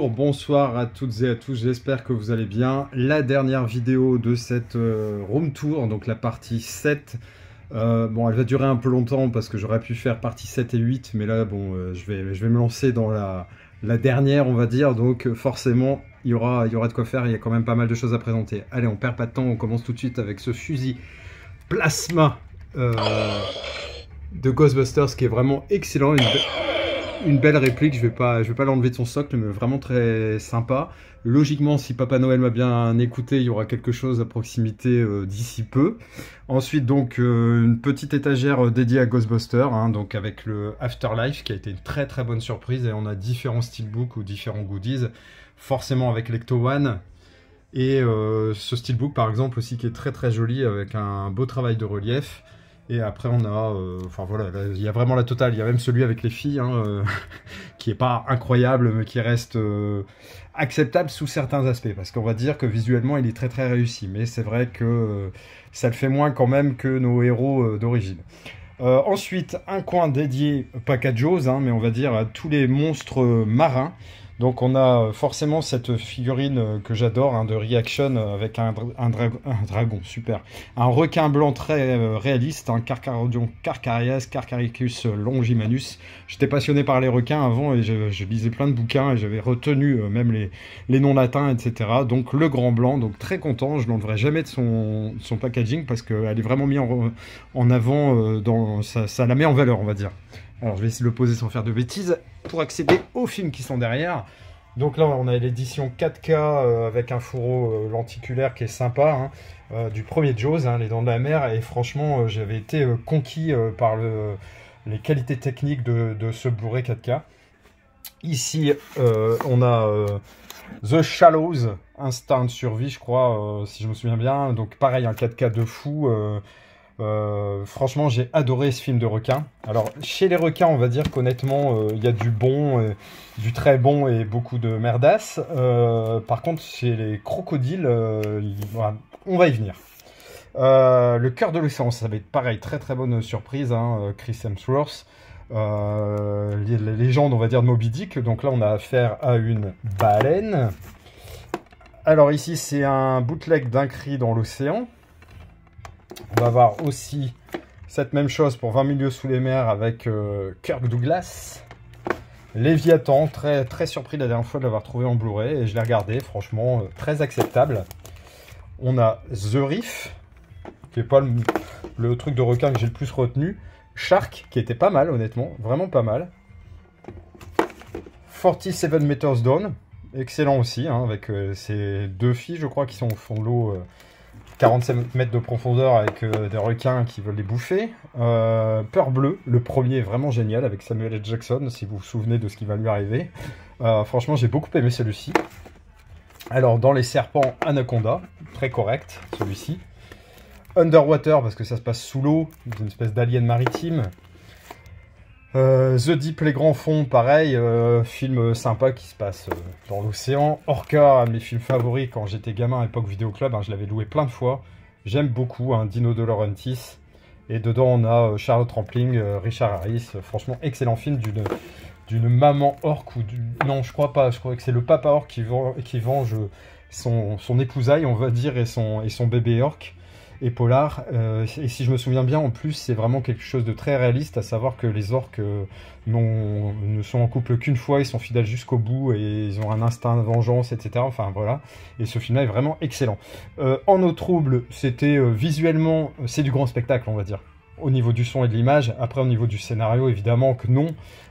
Bonjour, bonsoir à toutes et à tous, j'espère que vous allez bien. La dernière vidéo de cette room tour, donc la partie 7. Bon, elle va durer un peu longtemps parce que j'aurais pu faire partie 7 et 8, mais là, bon, je vais me lancer dans la dernière, on va dire, donc forcément, il y aura de quoi faire, il y a quand même pas mal de choses à présenter. Allez, on perd pas de temps, on commence tout de suite avec ce fusil plasma de Ghostbusters qui est vraiment excellent, une belle réplique. Je vais pas l'enlever de son socle, mais vraiment très sympa. Logiquement, si Papa Noël m'a bien écouté, il y aura quelque chose à proximité d'ici peu. Ensuite, donc, une petite étagère dédiée à Ghostbusters, hein, donc avec le Afterlife, qui a été une très très bonne surprise. Et on a différents steelbooks ou différents goodies, forcément avec l'Ecto One. Et ce steelbook, par exemple, aussi, qui est très très joli, avec un beau travail de relief. Et après on a, enfin voilà, il y a vraiment la totale. Il y a même celui avec les filles, hein, qui est pas incroyable, mais qui reste acceptable sous certains aspects. Parce qu'on va dire que visuellement il est très très réussi. Mais c'est vrai que ça le fait moins quand même que nos héros d'origine. Ensuite, un coin dédié, pas qu'à Jaws, hein, mais on va dire à tous les monstres marins. Donc on a forcément cette figurine que j'adore, hein, de Reaction, avec un dragon, super. Un requin blanc très réaliste, un Carcharodon Carcharias, Carcaricus longimanus. J'étais passionné par les requins avant et je lisais plein de bouquins et j'avais retenu même les noms latins, etc. Donc le grand blanc, donc très content, je n'enlèverai jamais de son packaging parce qu'elle est vraiment mise en avant, ça la met en valeur, on va dire. Alors je vais essayer de le poser sans faire de bêtises pour accéder aux films qui sont derrière. Donc là on a l'édition 4K avec un fourreau lenticulaire qui est sympa, hein, du premier Jaws, hein, Les Dents de la Mer. Et franchement j'avais été conquis par les qualités techniques de ce Blu-ray 4K. Ici on a The Shallows, Instinct de survie je crois, si je me souviens bien. Donc pareil, un 4K de fou. Franchement j'ai adoré ce film de requin. Alors chez les requins on va dire qu'honnêtement il y a du bon, du très bon et beaucoup de merdasse. Par contre chez les crocodiles voilà, on va y venir. Le cœur de l'océan, ça va être pareil, très très bonne surprise, hein, Chris Hemsworth. Les légendes on va dire de Moby Dick. Donc là on a affaire à une baleine. Alors ici c'est un bootleg d'un cri dans l'océan. On va avoir aussi cette même chose pour 20 milieux sous les mers avec Kirk Douglas. Léviathan, très, très surpris la dernière fois de l'avoir trouvé en Blu-ray et je l'ai regardé, franchement très acceptable. On a The Reef, qui n'est pas le truc de requin que j'ai le plus retenu. Shark, qui était pas mal honnêtement, vraiment pas mal. 47 Meters Down, excellent aussi, hein, avec ces deux filles je crois qui sont au fond de l'eau. 47 mètres de profondeur avec des requins qui veulent les bouffer. Peur bleue, le premier est vraiment génial avec Samuel L. Jackson, si vous vous souvenez de ce qui va lui arriver. Franchement, j'ai beaucoup aimé celui-ci. Alors, dans les serpents, Anaconda, très correct, celui-ci. Underwater, parce que ça se passe sous l'eau, une espèce d'alien maritime. The Deep, les grands fonds, pareil, film sympa qui se passe dans l'océan. Orca, un de mes films favoris quand j'étais gamin à l'époque Vidéoclub, hein, je l'avais loué plein de fois. J'aime beaucoup, hein, Dino De Laurentiis. Et dedans on a Charlotte Rampling, Richard Harris. Franchement, excellent film d'une maman orque ou non, je crois pas, je crois que c'est le papa orque qui venge son épousaille, on va dire, et son bébé orque. Et polar, et si je me souviens bien, en plus, c'est vraiment quelque chose de très réaliste, à savoir que les orques ne sont en couple qu'une fois, ils sont fidèles jusqu'au bout, et ils ont un instinct de vengeance, etc. Enfin, voilà. Et ce film-là est vraiment excellent. En eau trouble, c'était visuellement, c'est du grand spectacle, on va dire. Au niveau du son et de l'image, après au niveau du scénario, évidemment que non.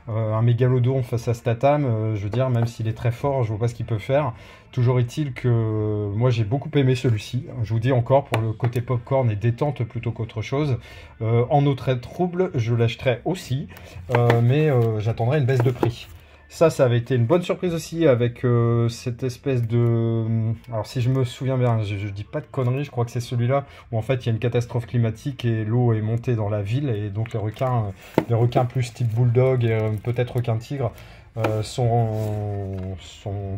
Un mégalodon face à Statham, je veux dire, même s'il est très fort, je vois pas ce qu'il peut faire. Toujours est-il que moi j'ai beaucoup aimé celui-ci. Je vous dis encore, pour le côté popcorn et détente plutôt qu'autre chose. En eau très trouble, je l'achèterai aussi, mais j'attendrai une baisse de prix. Ça avait été une bonne surprise aussi avec cette espèce de... Alors si je me souviens bien, je dis pas de conneries, je crois que c'est celui-là où en fait il y a une catastrophe climatique et l'eau est montée dans la ville et donc les requins plus type bulldog et peut-être requin tigre sont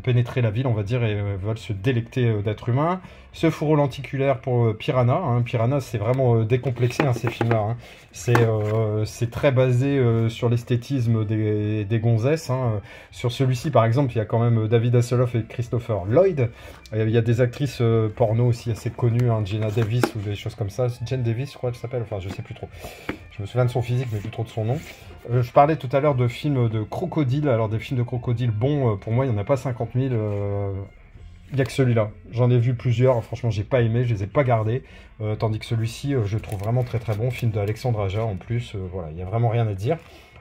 pénétrés la ville, on va dire, et veulent se délecter d'êtres humains. Ce fourreau lenticulaire pour Piranha. Hein. Piranha, c'est vraiment décomplexé, hein, ces films-là. Hein. C'est très basé sur l'esthétisme des gonzesses. Hein. Sur celui-ci, par exemple, il y a quand même David Hasselhoff et Christopher Lloyd. Il y a des actrices porno aussi assez connues, hein, Gina Davis ou des choses comme ça. Jane Davis, je crois qu'elle s'appelle. Enfin, je sais plus trop. Je me souviens de son physique, mais plus trop de son nom. Je parlais tout à l'heure de films de crocodile. Alors, des films de crocodile bons, pour moi, il n'y en a pas 50 000. Il n'y a que celui-là. J'en ai vu plusieurs. Franchement, j'ai pas aimé. Je les ai pas gardés. Tandis que celui-ci, je le trouve vraiment très très bon. Film d'Alexandre Aja en plus. Voilà, il n'y a vraiment rien à dire.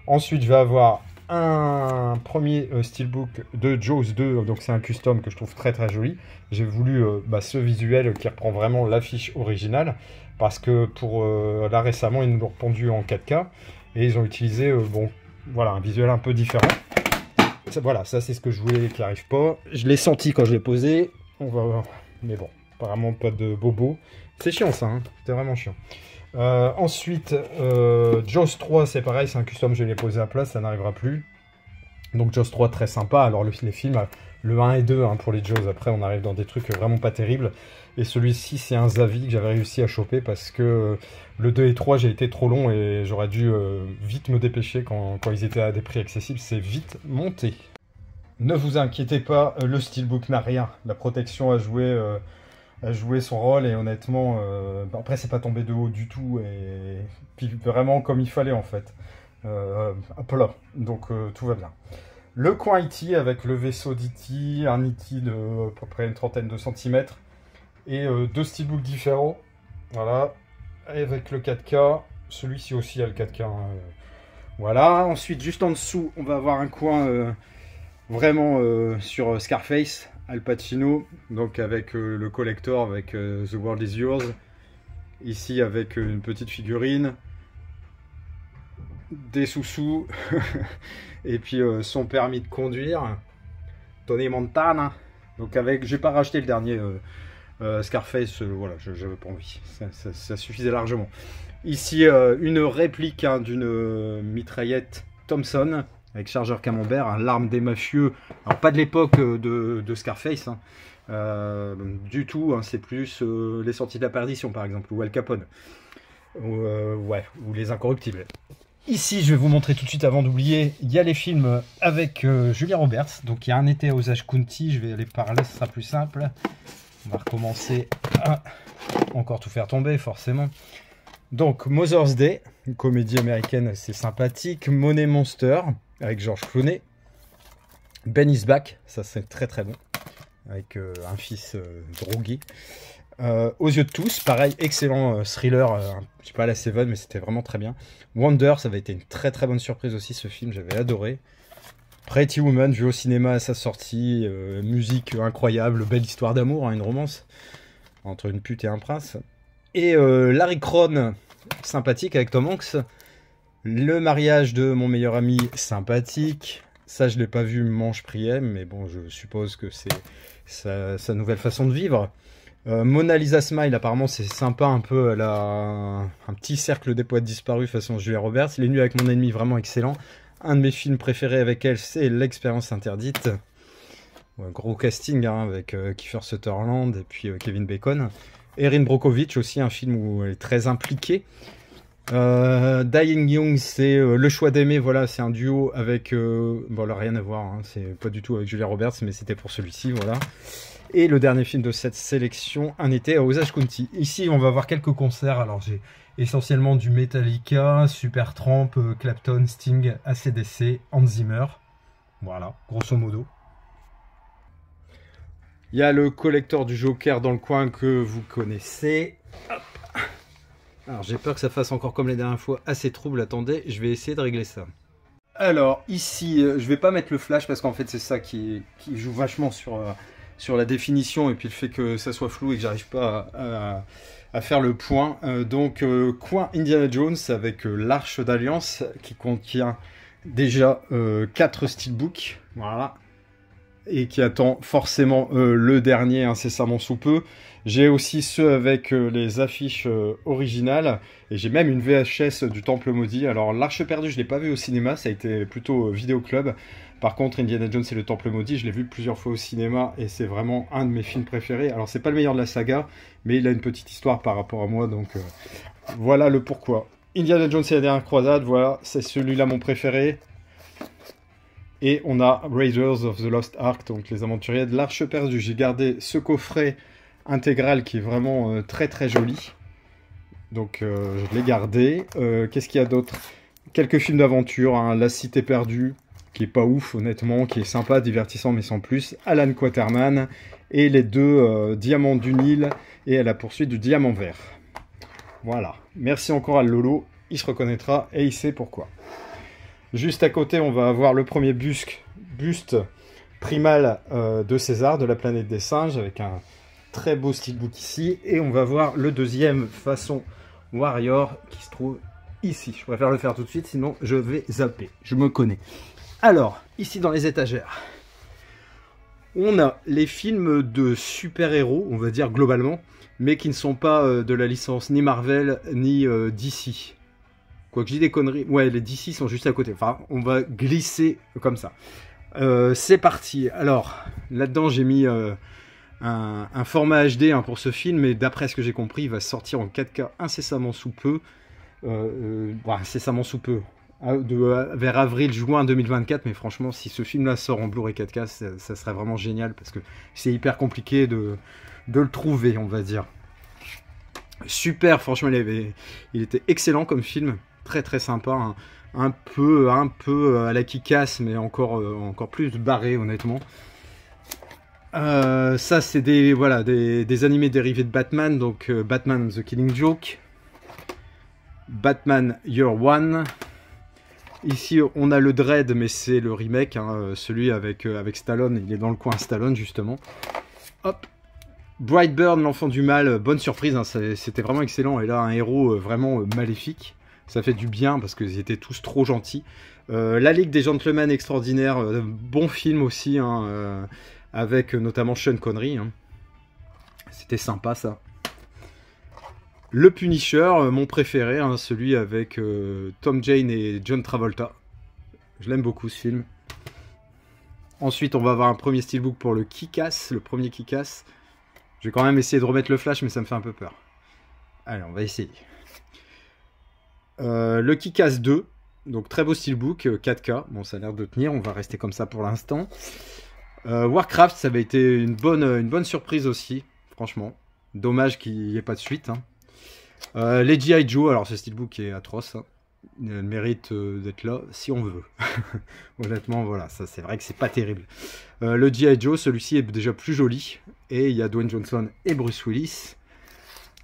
Ensuite, je vais avoir un premier steelbook de Jaws 2. Donc, c'est un custom que je trouve très très joli. J'ai voulu ce visuel qui reprend vraiment l'affiche originale. Parce que pour là récemment, ils nous l'ont repondu en 4K. Et ils ont utilisé voilà, un visuel un peu différent. Voilà, ça c'est ce que je voulais qui n'arrive pas. Je l'ai senti quand je l'ai posé. On va voir. Mais bon, apparemment pas de bobo. C'est chiant ça, hein. C'était vraiment chiant. Ensuite, Jaws 3, c'est pareil, c'est un custom, je l'ai posé à place, ça n'arrivera plus. Donc Jaws 3, très sympa. Alors les films, le 1 et 2 hein, pour les Jaws, après on arrive dans des trucs vraiment pas terribles. Et celui-ci, c'est un Zavi que j'avais réussi à choper parce que le 2 et 3, j'ai été trop long et j'aurais dû vite me dépêcher quand ils étaient à des prix accessibles. C'est vite monté. Ne vous inquiétez pas, le steelbook n'a rien. La protection a joué son rôle et honnêtement, après c'est pas tombé de haut du tout et puis vraiment comme il fallait en fait. Hop là, donc tout va bien. Le coin E.T. avec le vaisseau d'E.T., un E.T. de à peu près une trentaine de centimètres et deux steelbooks différents. Voilà, avec le 4K. Celui-ci aussi a le 4K. Hein. Voilà, ensuite juste en dessous, on va avoir un coin vraiment sur Scarface, Al Pacino, donc avec le collector, avec The World Is Yours. Ici avec une petite figurine, des sous-sous, et puis son permis de conduire, Tony Montana. Donc avec, j'ai pas racheté le dernier Scarface, voilà, j'avais pas envie, ça suffisait largement. Ici une réplique hein, d'une mitraillette Thompson avec chargeur camembert, hein, l'arme des mafieux, alors pas de l'époque de Scarface, hein, du tout, hein, c'est plus les sorties de la perdition par exemple, ou Al Capone, ouais, ou les Incorruptibles. Ici, je vais vous montrer tout de suite avant d'oublier, il y a les films avec Julia Roberts. Donc il y a Un été à Osage County, je vais aller par là, ce sera plus simple. On va recommencer à encore tout faire tomber, forcément. Donc Mother's Day, une comédie américaine assez sympathique. Money Monster, avec George Clooney. Ben is Back, ça c'est très très bon, avec un fils drogué. Aux yeux de tous, pareil, excellent thriller, je sais pas à la Seven, mais c'était vraiment très bien. Wonder, ça avait été une très très bonne surprise aussi, ce film, j'avais adoré. Pretty Woman, vu au cinéma à sa sortie, musique incroyable, belle histoire d'amour, hein, une romance entre une pute et un prince. Et Larry Crone, sympathique avec Tom Hanks. Le mariage de mon meilleur ami, sympathique. Ça, je l'ai pas vu, Manche Priem, mais bon, je suppose que c'est sa nouvelle façon de vivre. Mona Lisa Smile, apparemment c'est sympa un peu, elle a un petit cercle des poètes disparus façon Julia Roberts. Les Nuits avec mon ennemi, vraiment excellent. Un de mes films préférés avec elle, c'est L'Expérience interdite. Ouais, gros casting hein, avec Kiefer Sutherland et puis Kevin Bacon. Erin Brockovich aussi, un film où elle est très impliquée. Dying Young, c'est Le choix d'aimer, voilà, c'est un duo avec... bon, là, rien à voir, hein, c'est pas du tout avec Julia Roberts, mais c'était pour celui-ci, voilà. Et le dernier film de cette sélection, Un été à Osage County. Ici, on va voir quelques concerts. Alors, j'ai essentiellement du Metallica, Supertramp, Clapton, Sting, AC/DC, Hans Zimmer. Voilà, grosso modo. Il y a le collector du Joker dans le coin que vous connaissez. Hop. Alors, j'ai peur que ça fasse encore comme les dernières fois assez trouble. Attendez, je vais essayer de régler ça. Alors, ici, je vais pas mettre le flash parce qu'en fait, c'est ça qui joue vachement sur la définition et puis le fait que ça soit flou et que j'arrive pas à faire le point. Donc, coin Indiana Jones avec l'Arche d'Alliance qui contient déjà 4 steelbooks, voilà, et qui attend forcément le dernier incessamment sous peu. J'ai aussi ceux avec les affiches originales et j'ai même une VHS du Temple Maudit. Alors, l'Arche perdue, je l'ai pas vu au cinéma, ça a été plutôt vidéoclub. Par contre, Indiana Jones et le Temple Maudit, je l'ai vu plusieurs fois au cinéma et c'est vraiment un de mes films préférés. Alors, c'est pas le meilleur de la saga, mais il a une petite histoire par rapport à moi, donc voilà le pourquoi. Indiana Jones et la dernière croisade, voilà, c'est celui-là mon préféré. Et on a Raiders of the Lost Ark, donc les aventuriers de l'Arche perdue. J'ai gardé ce coffret intégral qui est vraiment très très joli. Donc je l'ai gardé. Qu'est-ce qu'il y a d'autre? Quelques films d'aventure, hein. La Cité perdue, qui est pas ouf honnêtement, qui est sympa, divertissant mais sans plus. Alan Quaterman et les deux Diamants du Nil et à la poursuite du Diamant vert. Voilà. Merci encore à Lolo, il se reconnaîtra et il sait pourquoi. Juste à côté, on va avoir le premier buste primal de César, de la planète des singes, avec un très beau steelbook ici. Et on va voir le deuxième façon Warrior qui se trouve ici. Je préfère le faire tout de suite, sinon je vais zapper. Je me connais. Alors, ici dans les étagères, on a les films de super-héros, on va dire globalement, mais qui ne sont pas de la licence ni Marvel ni DC. Quoi que je dis des conneries, ouais, les DC sont juste à côté. Enfin, on va glisser comme ça. C'est parti. Alors, là-dedans, j'ai mis un format HD hein, pour ce film, et d'après ce que j'ai compris, il va sortir en 4K incessamment sous peu. Incessamment sous peu. Vers avril-juin 2024, mais franchement, si ce film-là sort en Blu-ray 4K, ça serait vraiment génial, parce que c'est hyper compliqué de le trouver, on va dire. Super, franchement, il était excellent comme film. Très très sympa, hein. un peu à la Kick-Ass, mais encore plus barré honnêtement. Ça c'est des animés dérivés de Batman, donc Batman The Killing Joke, Batman Year One. Ici on a le Dread, mais c'est le remake, hein, celui avec Stallone, il est dans le coin Stallone justement. Hop. Brightburn, l'enfant du mal, bonne surprise, hein, c'était vraiment excellent, et là un héros vraiment maléfique. Ça fait du bien parce qu'ils étaient tous trop gentils. La Ligue des Gentlemen extraordinaire, bon film aussi, hein, avec notamment Sean Connery. Hein. C'était sympa ça. Le Punisher, mon préféré, hein, celui avec Tom Jane et John Travolta. Je l'aime beaucoup ce film. Ensuite, on va avoir un premier steelbook pour le Kick-Ass, le premier Kick-Ass. Je vais quand même essayer de remettre le flash, mais ça me fait un peu peur. Allez, on va essayer. Le Kick-Ass 2, donc très beau steelbook, 4K, bon ça a l'air de tenir, on va rester comme ça pour l'instant. Warcraft, ça avait été une bonne surprise aussi, franchement. Dommage qu'il n'y ait pas de suite. Hein. Les G.I. Joe, alors ce steelbook est atroce, hein. Il mérite d'être là si on veut. Honnêtement, voilà, ça c'est vrai que c'est pas terrible. Le G.I. Joe, celui-ci est déjà plus joli, et il y a Dwayne Johnson et Bruce Willis.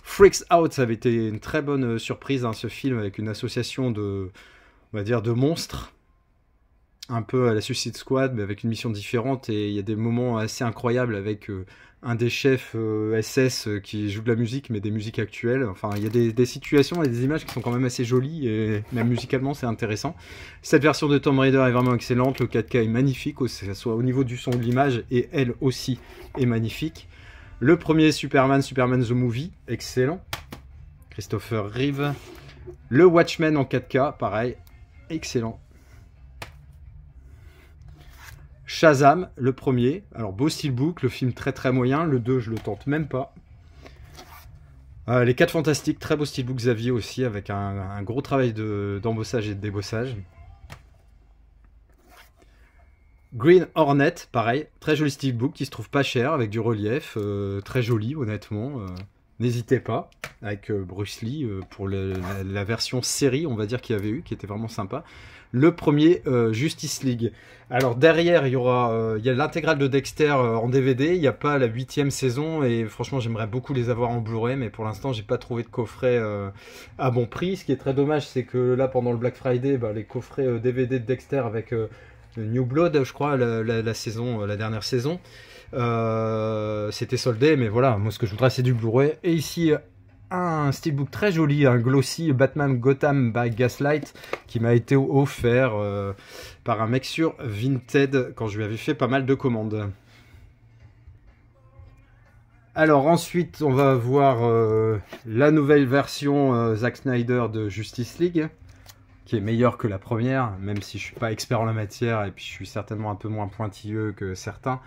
Freaks Out, ça avait été une très bonne surprise, hein, ce film, avec une association de, on va dire, de monstres, un peu à la Suicide Squad, mais avec une mission différente, et il y a des moments assez incroyables avec un des chefs SS qui joue de la musique, mais des musiques actuelles. Enfin, il y a des situations et des images qui sont quand même assez jolies, et même musicalement, c'est intéressant. Cette version de Tomb Raider est vraiment excellente, le 4K est magnifique, que ce soit au niveau du son de l'image, et elle aussi est magnifique. Le premier Superman the Movie, excellent. Christopher Reeve. Le Watchmen en 4K, pareil, excellent. Shazam, le premier. Alors, beau steelbook, le film très très moyen. Le 2, je le tente même pas. Les 4 Fantastiques, très beau steelbook Xavier aussi, avec un gros travail d'embossage et de débossage. Green Hornet, pareil, très joli steelbook qui se trouve pas cher, avec du relief, très joli honnêtement. N'hésitez pas, avec Bruce Lee pour la version série, on va dire qu'il y avait eu, qui était vraiment sympa. Le premier Justice League. Alors derrière, il y a l'intégrale de Dexter en DVD, il n'y a pas la 8e saison, et franchement j'aimerais beaucoup les avoir en Blu-ray, mais pour l'instant j'ai pas trouvé de coffret à bon prix. Ce qui est très dommage, c'est que là pendant le Black Friday, les coffrets DVD de Dexter avec New Blood, je crois, la dernière saison, c'était soldé, mais voilà, moi ce que je voudrais c'est du Blu-ray. Et ici un steelbook très joli, un glossy Batman Gotham by Gaslight qui m'a été offert par un mec sur Vinted quand je lui avais fait pas mal de commandes. Alors ensuite on va voir la nouvelle version Zack Snyder de Justice League, qui est meilleure que la première, même si je suis pas expert en la matière et puis je suis certainement un peu moins pointilleux que certains.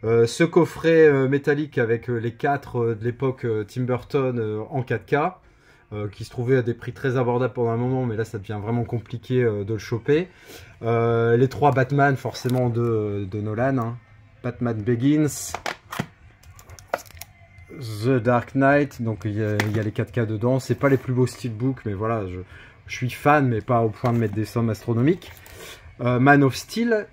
Ce coffret métallique avec les 4 de l'époque Tim Burton en 4K, qui se trouvait à des prix très abordables pendant un moment, mais là ça devient vraiment compliqué de le choper. Les 3 Batman forcément de Nolan, hein. Batman Begins, The Dark Knight, donc il y a les 4K dedans. C'est pas les plus beaux steelbooks, mais voilà, je suis fan, mais pas au point de mettre des sommes astronomiques. Man of Steel,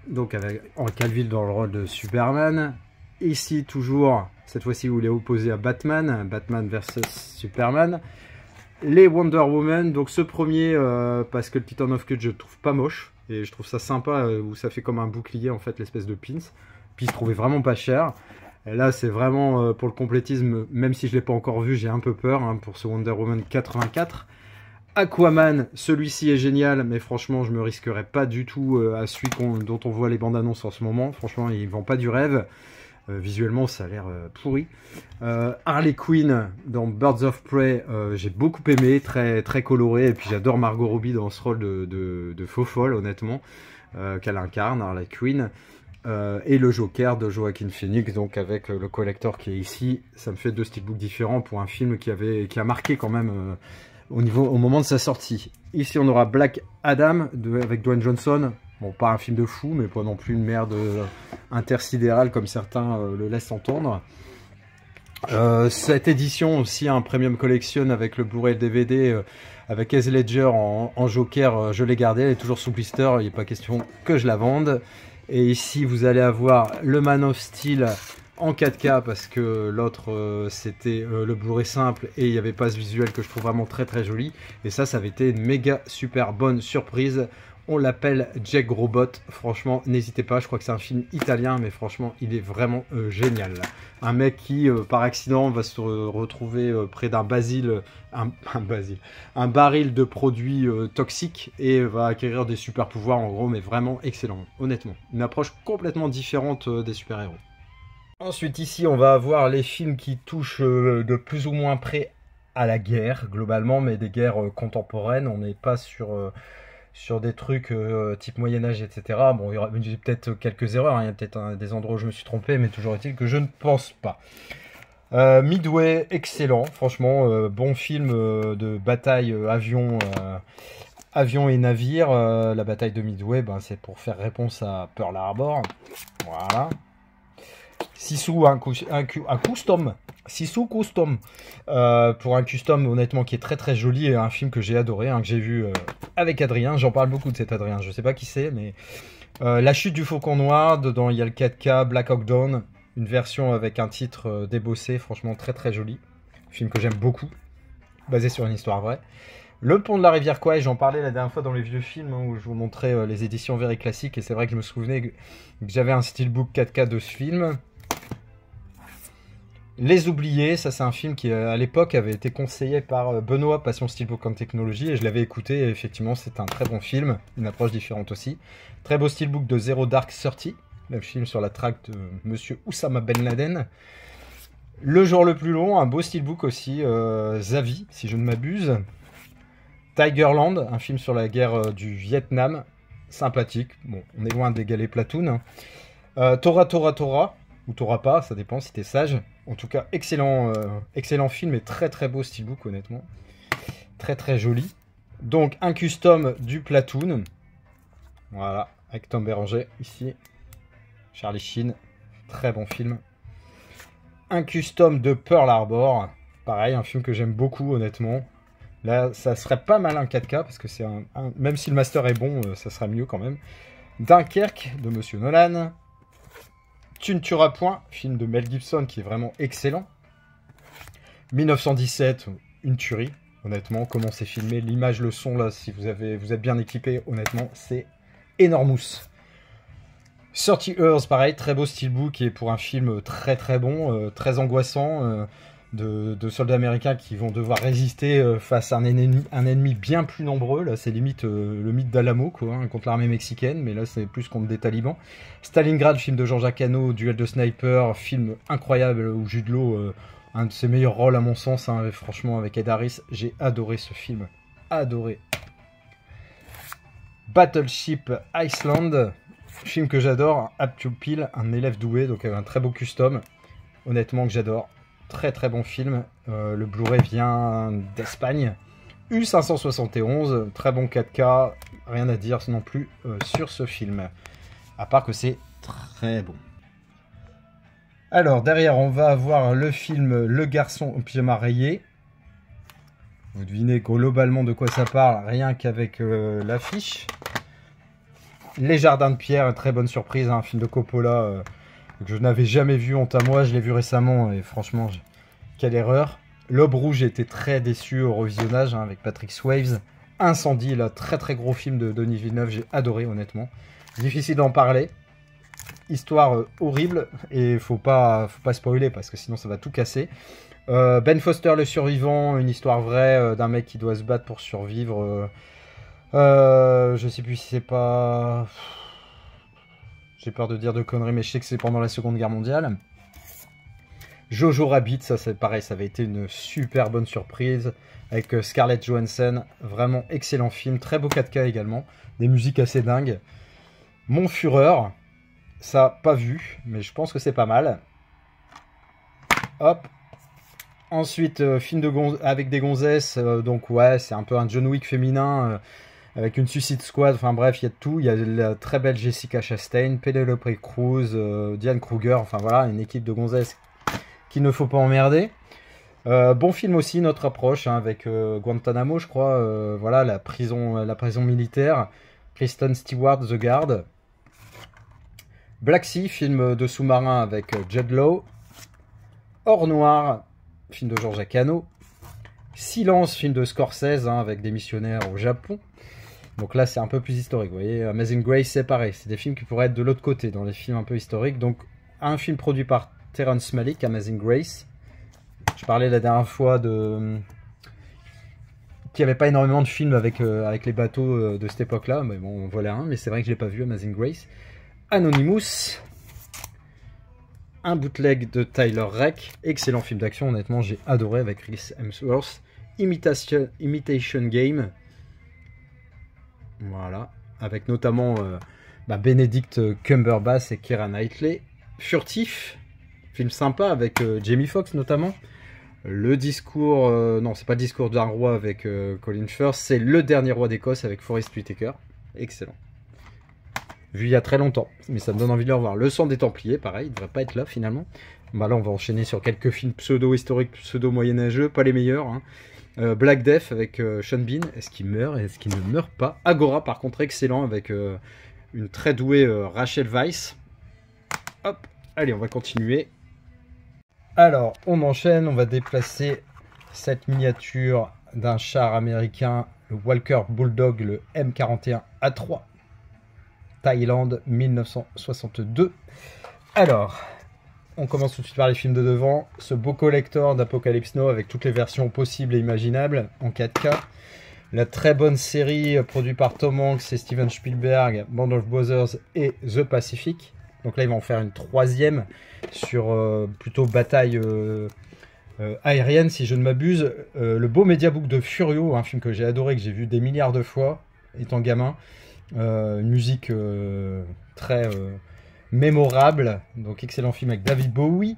donc avec Henry Cavill dans le rôle de Superman. Ici toujours, cette fois-ci où il est opposé à Batman, Batman versus Superman. Les Wonder Woman, donc ce premier parce que le Titan of Cut je le trouve pas moche et je trouve ça sympa où ça fait comme un bouclier en fait, l'espèce de pins. Puis il se trouvait vraiment pas cher. Et là c'est vraiment pour le complétisme, même si je l'ai pas encore vu, j'ai un peu peur hein, pour ce Wonder Woman 84. Aquaman, celui-ci est génial, mais franchement je me risquerais pas du tout à celui dont on voit les bandes annonces en ce moment. Franchement il vend pas du rêve. Visuellement ça a l'air pourri. Harley Quinn dans Birds of Prey, j'ai beaucoup aimé, très coloré, et puis j'adore Margot Robbie dans ce rôle de faux folle honnêtement, qu'elle incarne, Harley Quinn. Et le Joker de Joaquin Phoenix, donc avec le collector qui est ici. Ça me fait 2 steelbooks différents pour un film qui a marqué quand même au moment de sa sortie. Ici on aura Black Adam avec Dwayne Johnson. Bon, pas un film de fou, mais pas non plus une merde intersidérale comme certains le laissent entendre. Cette édition aussi, un Premium Collection avec le Blu-ray DVD avec Heath Ledger en Joker, je l'ai gardé, elle est toujours sous blister, il n'est pas question que je la vende. Et ici vous allez avoir le Man of Steel en 4K parce que l'autre c'était le Blu-ray simple et il n'y avait pas ce visuel que je trouve vraiment très joli. Et ça avait été une méga super bonne surprise. On l'appelle Jack Robot, franchement n'hésitez pas, je crois que c'est un film italien mais franchement il est vraiment génial. Un mec qui par accident va se retrouver près d'un un baril de produits toxiques et va acquérir des super pouvoirs en gros, mais vraiment excellent, honnêtement. Une approche complètement différente des super-héros. Ensuite ici on va avoir les films qui touchent de plus ou moins près à la guerre globalement, mais des guerres contemporaines, on n'est pas sur des trucs type Moyen-Âge, etc. Bon, il y aura peut-être quelques erreurs, hein. Il y a peut-être des endroits où je me suis trompé, mais toujours est-il que je ne pense pas. Midway, excellent, franchement, bon film de bataille avion et navire. La bataille de Midway, ben, c'est pour faire réponse à Pearl Harbor. Voilà. Sisu, un custom. Sisu Custom. Pour un custom honnêtement qui est très joli et un film que j'ai adoré, hein, que j'ai vu avec Adrien. J'en parle beaucoup de cet Adrien, je sais pas qui c'est, mais La chute du faucon noir, dedans il y a le 4K, Black Hawk Down, une version avec un titre débossé, franchement très joli. Film que j'aime beaucoup, basé sur une histoire vraie. Le pont de la rivière Kwai, j'en parlais la dernière fois dans les vieux films, hein, où je vous montrais les éditions Very classiques, et c'est vrai que je me souvenais que j'avais un steelbook 4K de ce film. Les Oubliés, ça c'est un film qui à l'époque avait été conseillé par Benoît, Passion Steelbook en technologie, et je l'avais écouté, et effectivement c'est un très bon film, une approche différente aussi. Très beau steelbook de Zero Dark 30, le film sur la traque de Monsieur Oussama Ben Laden. Le jour le plus long, un beau steelbook aussi, Zavi, si je ne m'abuse. Tigerland, un film sur la guerre du Vietnam, sympathique, bon, on est loin d'égaler Platoon. Tora, ou Tora pas, ça dépend si t'es sage. En tout cas, excellent film et très beau steelbook, honnêtement. Très joli. Donc, un custom du Platoon. Voilà, avec Tom Berenger, ici. Charlie Sheen, très bon film. Un custom de Pearl Harbor. Pareil, un film que j'aime beaucoup, honnêtement. Là, ça serait pas mal un 4K, parce que c'est même si le master est bon, ça serait mieux quand même. Dunkerque, de Monsieur Nolan. Tu ne tueras point, film de Mel Gibson qui est vraiment excellent. 1917, une tuerie, honnêtement. Comment c'est filmé, l'image, le son, là, si vous êtes bien équipé, honnêtement, c'est énormous. 30 Years, pareil, très beau steelbook et pour un film très bon, très angoissant. De soldats américains qui vont devoir résister face à un ennemi bien plus nombreux. Là, c'est limite le mythe d'Alamo, quoi, hein, contre l'armée mexicaine, mais là, c'est plus contre des talibans. Stalingrad, film de Jean-Jacques Hano, duel de sniper, film incroyable où Jude Law, un de ses meilleurs rôles à mon sens, hein, franchement, avec Ed Harris, j'ai adoré ce film. Adoré. Battleship Iceland, film que j'adore, Aptio Pil, un élève doué, donc un très beau custom, honnêtement que j'adore, très très bon film, le Blu-ray vient d'Espagne, U571, très bon 4K, rien à dire non plus sur ce film, à part que c'est très bon. Alors derrière on va avoir le film Le garçon au pyjama rayé. Vous devinez globalement de quoi ça parle, rien qu'avec l'affiche. Les Jardins de Pierre, très bonne surprise, un film de Coppola que je n'avais jamais vu, honte à moi, je l'ai vu récemment et franchement, quelle erreur. L'Aube Rouge, j'ai été très déçu au revisionnage avec Patrick Swayze. Incendie, là, très très gros film de Denis Villeneuve, j'ai adoré honnêtement. Difficile d'en parler. Histoire horrible et faut pas spoiler parce que sinon ça va tout casser. Ben Foster le survivant, une histoire vraie d'un mec qui doit se battre pour survivre. Je sais plus si c'est pas... J'ai peur de dire de conneries mais je sais que c'est pendant la Seconde Guerre mondiale. Jojo Rabbit, ça c'est pareil, ça avait été une super bonne surprise avec Scarlett Johansson, vraiment excellent film, très beau 4K également, des musiques assez dingues. Mon Fureur, ça pas vu, mais je pense que c'est pas mal. Hop. Ensuite, film avec des gonzesses, donc ouais, c'est un peu un John Wick féminin, avec une Suicide Squad, enfin bref, il y a de tout. Il y a la très belle Jessica Chastain, Penelope Cruz, Diane Kruger, enfin voilà, une équipe de gonzesses qu'il ne faut pas emmerder. Bon film aussi, notre approche, hein, avec Guantanamo, je crois, voilà, la prison militaire. Kristen Stewart, The Guard. Black Sea, film de sous-marin avec Jude Law. Hors Noir, film de Georges Cano. Silence, film de Scorsese, hein, avec des missionnaires au Japon. Donc là, c'est un peu plus historique, vous voyez. Amazing Grace, c'est pareil. C'est des films qui pourraient être de l'autre côté, dans les films un peu historiques. Donc, un film produit par Terrence Malick, Amazing Grace. Je parlais la dernière fois de... qu'il n'y avait pas énormément de films avec les bateaux de cette époque-là. Mais bon, voilà un, mais c'est vrai que je ne l'ai pas vu, Amazing Grace. Anonymous. Un bootleg de Tyler Rake. Excellent film d'action, honnêtement, j'ai adoré avec Chris Hemsworth. Imitation Game. Voilà. Avec notamment Benedict Cumberbatch et Keira Knightley. Furtif. Film sympa avec Jamie Foxx notamment. Le discours... non, c'est pas le discours d'un roi avec Colin Firth. C'est Le Dernier Roi d'Écosse avec Forest Whitaker. Excellent. Vu il y a très longtemps, mais ça me donne envie de le revoir. Le Sang des Templiers, pareil, il devrait pas être là finalement. Bah là, on va enchaîner sur quelques films pseudo-historiques, pseudo-moyenâgeux, pas les meilleurs. Hein. Black Death avec Sean Bean, est-ce qu'il meurt, est-ce qu'il ne meurt pas? Agora, par contre, excellent, avec une très douée Rachel Weisz. Hop, allez, on va continuer. Alors, on enchaîne, on va déplacer cette miniature d'un char américain, le Walker Bulldog, le M41A3. Thaïlande, 1962. Alors, on commence tout de suite par les films de devant. Ce beau collector d'Apocalypse Now avec toutes les versions possibles et imaginables en 4K. La très bonne série produite par Tom Hanks et Steven Spielberg, Band of Brothers et The Pacific. Donc là, ils vont en faire une troisième sur plutôt bataille aérienne, si je ne m'abuse. Le beau mediabook de Furio, un film que j'ai adoré, que j'ai vu des milliards de fois étant gamin. Une musique très mémorable, donc excellent film avec David Bowie.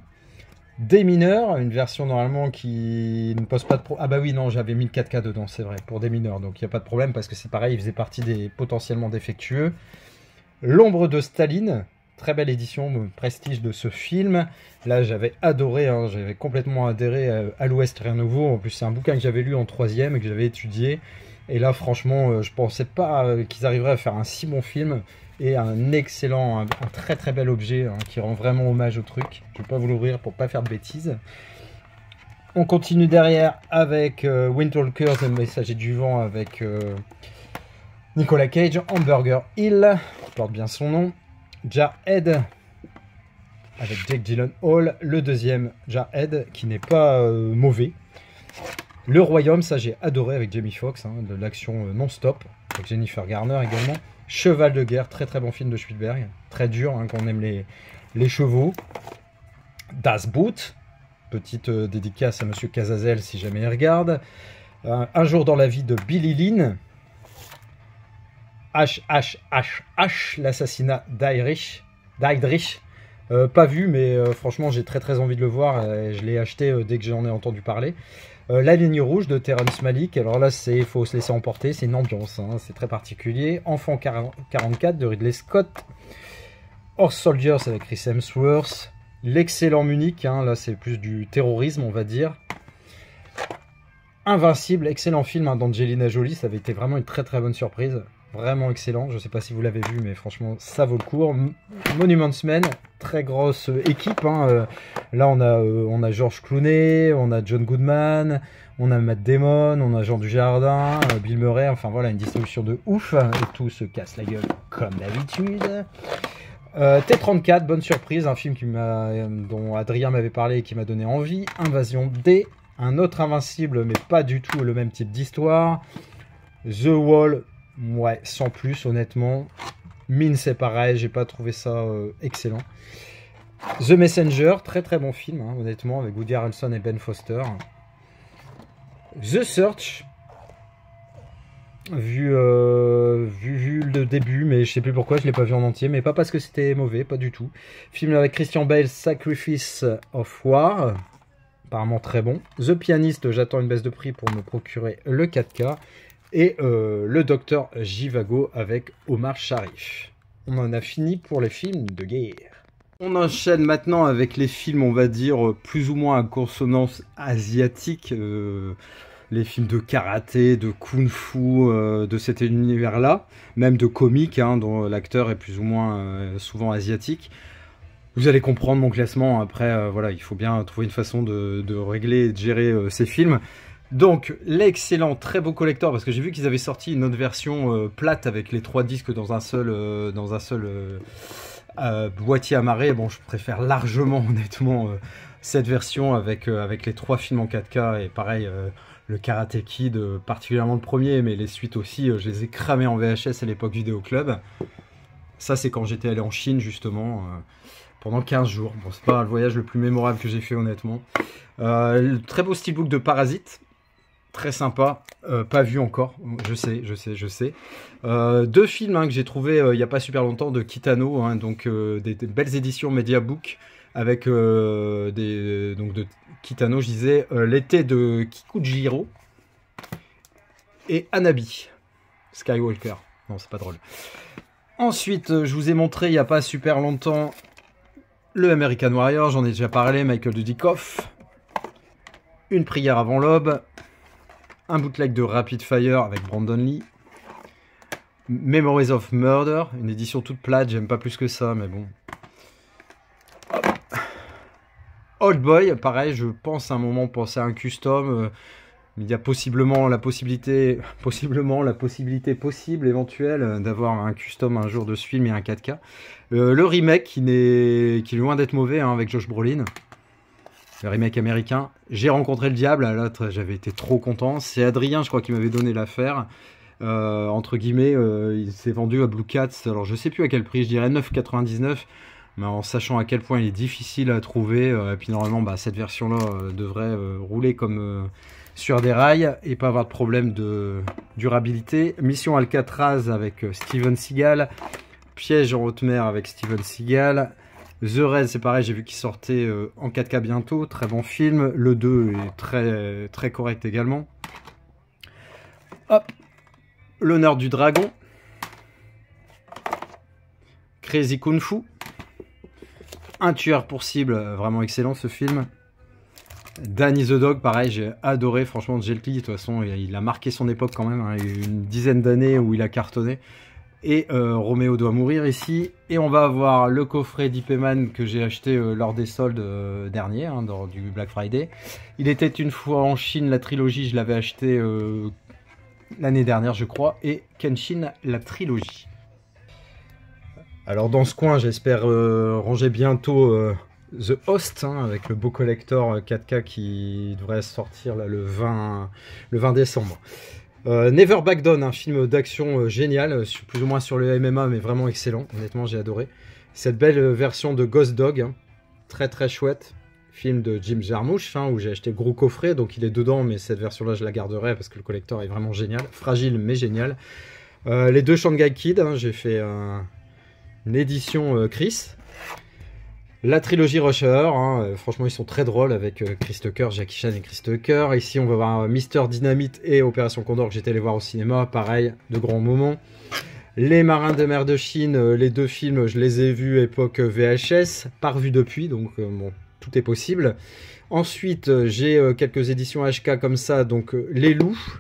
Des mineurs, une version normalement qui ne pose pas de problème. Ah bah oui, non, j'avais mis le 4K dedans, c'est vrai, pour des mineurs, donc il n'y a pas de problème parce que c'est pareil, il faisait partie des potentiellement défectueux. L'ombre de Staline, très belle édition, prestige de ce film. Là, j'avais adoré, hein, j'avais complètement adhéré à l'Ouest, rien nouveau. En plus, c'est un bouquin que j'avais lu en 3e et que j'avais étudié. Et là, franchement, je pensais pas qu'ils arriveraient à faire un si bon film et un excellent, un très très bel objet hein, qui rend vraiment hommage au truc. Je vais pas vous l'ouvrir pour pas faire de bêtises. On continue derrière avec Windtalkers, le messager du vent avec Nicolas Cage, Hamburger Hill, qui porte bien son nom. Jarhead avec Jake Gyllenhaal, le deuxième Jarhead qui n'est pas mauvais. Le Royaume, ça j'ai adoré avec Jamie Foxx, hein, de l'action non-stop, avec Jennifer Garner également. Cheval de guerre, très très bon film de Spielberg, très dur hein, quand on aime les chevaux. Das Boot, petite dédicace à Monsieur Cazazel si jamais il regarde. Un jour dans la vie de Billy Lynn. l'assassinat d'Heydrich. Pas vu, mais franchement, j'ai très envie de le voir. Je l'ai acheté dès que j'en ai entendu parler. La ligne rouge de Terrence Malick. Alors là, il faut se laisser emporter. C'est une ambiance, hein, c'est très particulier. Enfant 44 de Ridley Scott. Horse Soldiers avec Chris Hemsworth. L'excellent Munich. Hein, là, c'est plus du terrorisme, on va dire. Invincible, excellent film hein, d'Angelina Jolie. Ça avait été vraiment une très bonne surprise. Vraiment excellent, je ne sais pas si vous l'avez vu, mais franchement, ça vaut le coup. Monuments Men, très grosse équipe. Hein. Là, on a George Clooney, on a John Goodman, on a Matt Damon, on a Jean Dujardin, Bill Murray. Enfin voilà, une distribution de ouf. Et tout se casse la gueule, comme d'habitude. T-34, bonne surprise, un film dont Adrien m'avait parlé et qui m'a donné envie. Invasion D, un autre Invincible, mais pas du tout le même type d'histoire. The Wall. Ouais, sans plus, honnêtement. Mine, c'est pareil, j'ai pas trouvé ça excellent. The Messenger, très bon film, hein, honnêtement, avec Woody Harrelson et Ben Foster. The Search, vu le début, mais je sais plus pourquoi, je l'ai pas vu en entier, mais pas parce que c'était mauvais, pas du tout. Film avec Christian Bale, Sacrifice of War, apparemment très bon. The Pianist, j'attends une baisse de prix pour me procurer le 4K. Et le docteur Jivago avec Omar Sharif. On en a fini pour les films de guerre. On enchaîne maintenant avec les films, on va dire, plus ou moins à consonance asiatique. Les films de karaté, de kung-fu, de cet univers-là. Même de comique, hein, dont l'acteur est plus ou moins souvent asiatique. Vous allez comprendre mon classement. Après, voilà, il faut bien trouver une façon de régler et de gérer ces films. Donc, l'excellent, très beau collector, parce que j'ai vu qu'ils avaient sorti une autre version plate avec les 3 disques dans un seul boîtier amarré. Bon, je préfère largement, honnêtement, cette version avec les 3 films en 4K. Et pareil, le Karate Kid, particulièrement le premier, mais les suites aussi, je les ai cramés en VHS à l'époque Vidéo Club. Ça, c'est quand j'étais allé en Chine, justement, pendant 15 jours. Bon, c'est pas le voyage le plus mémorable que j'ai fait, honnêtement. Le très beau steelbook de Parasite. Très sympa, pas vu encore, je sais. 2 films hein, que j'ai trouvé il n'y a pas super longtemps de Kitano, hein, donc des belles éditions Mediabook avec donc de Kitano, je disais, l'été de Kikujiro et Hanabi, Skywalker. Non, c'est pas drôle. Ensuite, je vous ai montré il n'y a pas super longtemps le American Warrior, j'en ai déjà parlé, Michael Dudikoff. Une prière avant l'aube. Un bootleg de Rapid Fire avec Brandon Lee. Memories of Murder, une édition toute plate, j'aime pas plus que ça, mais bon. Old Boy, pareil, je pense à un moment penser à un custom. Il y a possiblement la possibilité possible, éventuelle, d'avoir un custom un jour de ce film et un 4K. Le remake qui est loin d'être mauvais hein, avec Josh Brolin. Le remake américain. J'ai rencontré le diable, là j'avais été trop content. C'est Adrien, je crois, qui m'avait donné l'affaire. Entre guillemets, il s'est vendu à Blue Cats. Alors je sais plus à quel prix, je dirais 9,99. Mais en sachant à quel point il est difficile à trouver. Et puis normalement, bah, cette version-là devrait rouler comme sur des rails et pas avoir de problème de durabilité. Mission Alcatraz avec Steven Seagal. Piège en haute mer avec Steven Seagal. The Raid, c'est pareil, j'ai vu qu'il sortait en 4K bientôt, très bon film. Le 2 est très correct également. Hop, L'honneur du dragon. Crazy Kung Fu. Un tueur pour cible, vraiment excellent ce film. Danny the Dog, pareil, j'ai adoré, franchement, Jet Li, de toute façon, il a marqué son époque quand même, hein, il y a eu une dizaine d'années où il a cartonné. Et Roméo doit mourir ici. Et on va avoir le coffret d'Ip-Man que j'ai acheté lors des soldes derniers, hein, lors du Black Friday. Il était une fois en Chine, la trilogie, je l'avais acheté l'année dernière, je crois. Et Kenshin, la trilogie. Alors dans ce coin, j'espère ranger bientôt The Host, hein, avec le beau collector 4K qui devrait sortir là, le 20 décembre. Never Back Down, un film d'action génial, plus ou moins sur le MMA, mais vraiment excellent. Honnêtement, j'ai adoré. Cette belle version de Ghost Dog, hein, très chouette. Film de Jim Jarmusch, hein, où j'ai acheté le gros coffret, donc il est dedans, mais cette version-là, je la garderai parce que le collector est vraiment génial. Fragile, mais génial. Les deux Shanghai Kid, hein, j'ai fait une édition Chris. La trilogie Rush Hour, hein, franchement ils sont très drôles avec Chris Tucker, Jackie Chan et Chris Tucker. Ici on va voir Mister Dynamite et Opération Condor que j'étais allé voir au cinéma, pareil, de grands moments. Les Marins de mer de Chine, les deux films je les ai vus époque VHS, pas revus depuis, donc bon, tout est possible. Ensuite j'ai quelques éditions HK comme ça, donc Les Loups,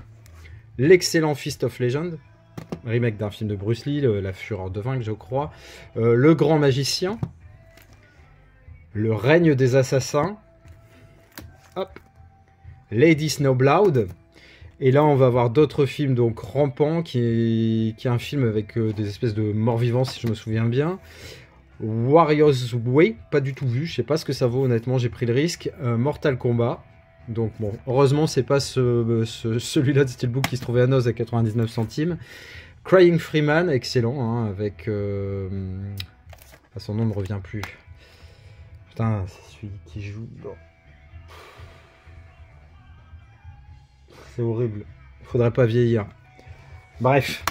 l'excellent Fist of Legend, remake d'un film de Bruce Lee, La Fureur de Vaincre je crois, Le Grand Magicien, Le Règne des Assassins, hop, Lady Snowblood, et là on va voir d'autres films, donc Rampant, qui est un film avec des espèces de morts-vivants si je me souviens bien, Warrior's Way, pas du tout vu, je sais pas ce que ça vaut honnêtement, j'ai pris le risque, Mortal Kombat, donc bon, heureusement c'est pas celui-là de Steelbook qui se trouvait à Noz à 99 centimes, Crying Freeman, excellent, hein, avec, son nom ne me revient plus. Putain, c'est celui qui joue. C'est horrible. Il faudrait pas vieillir. Bref,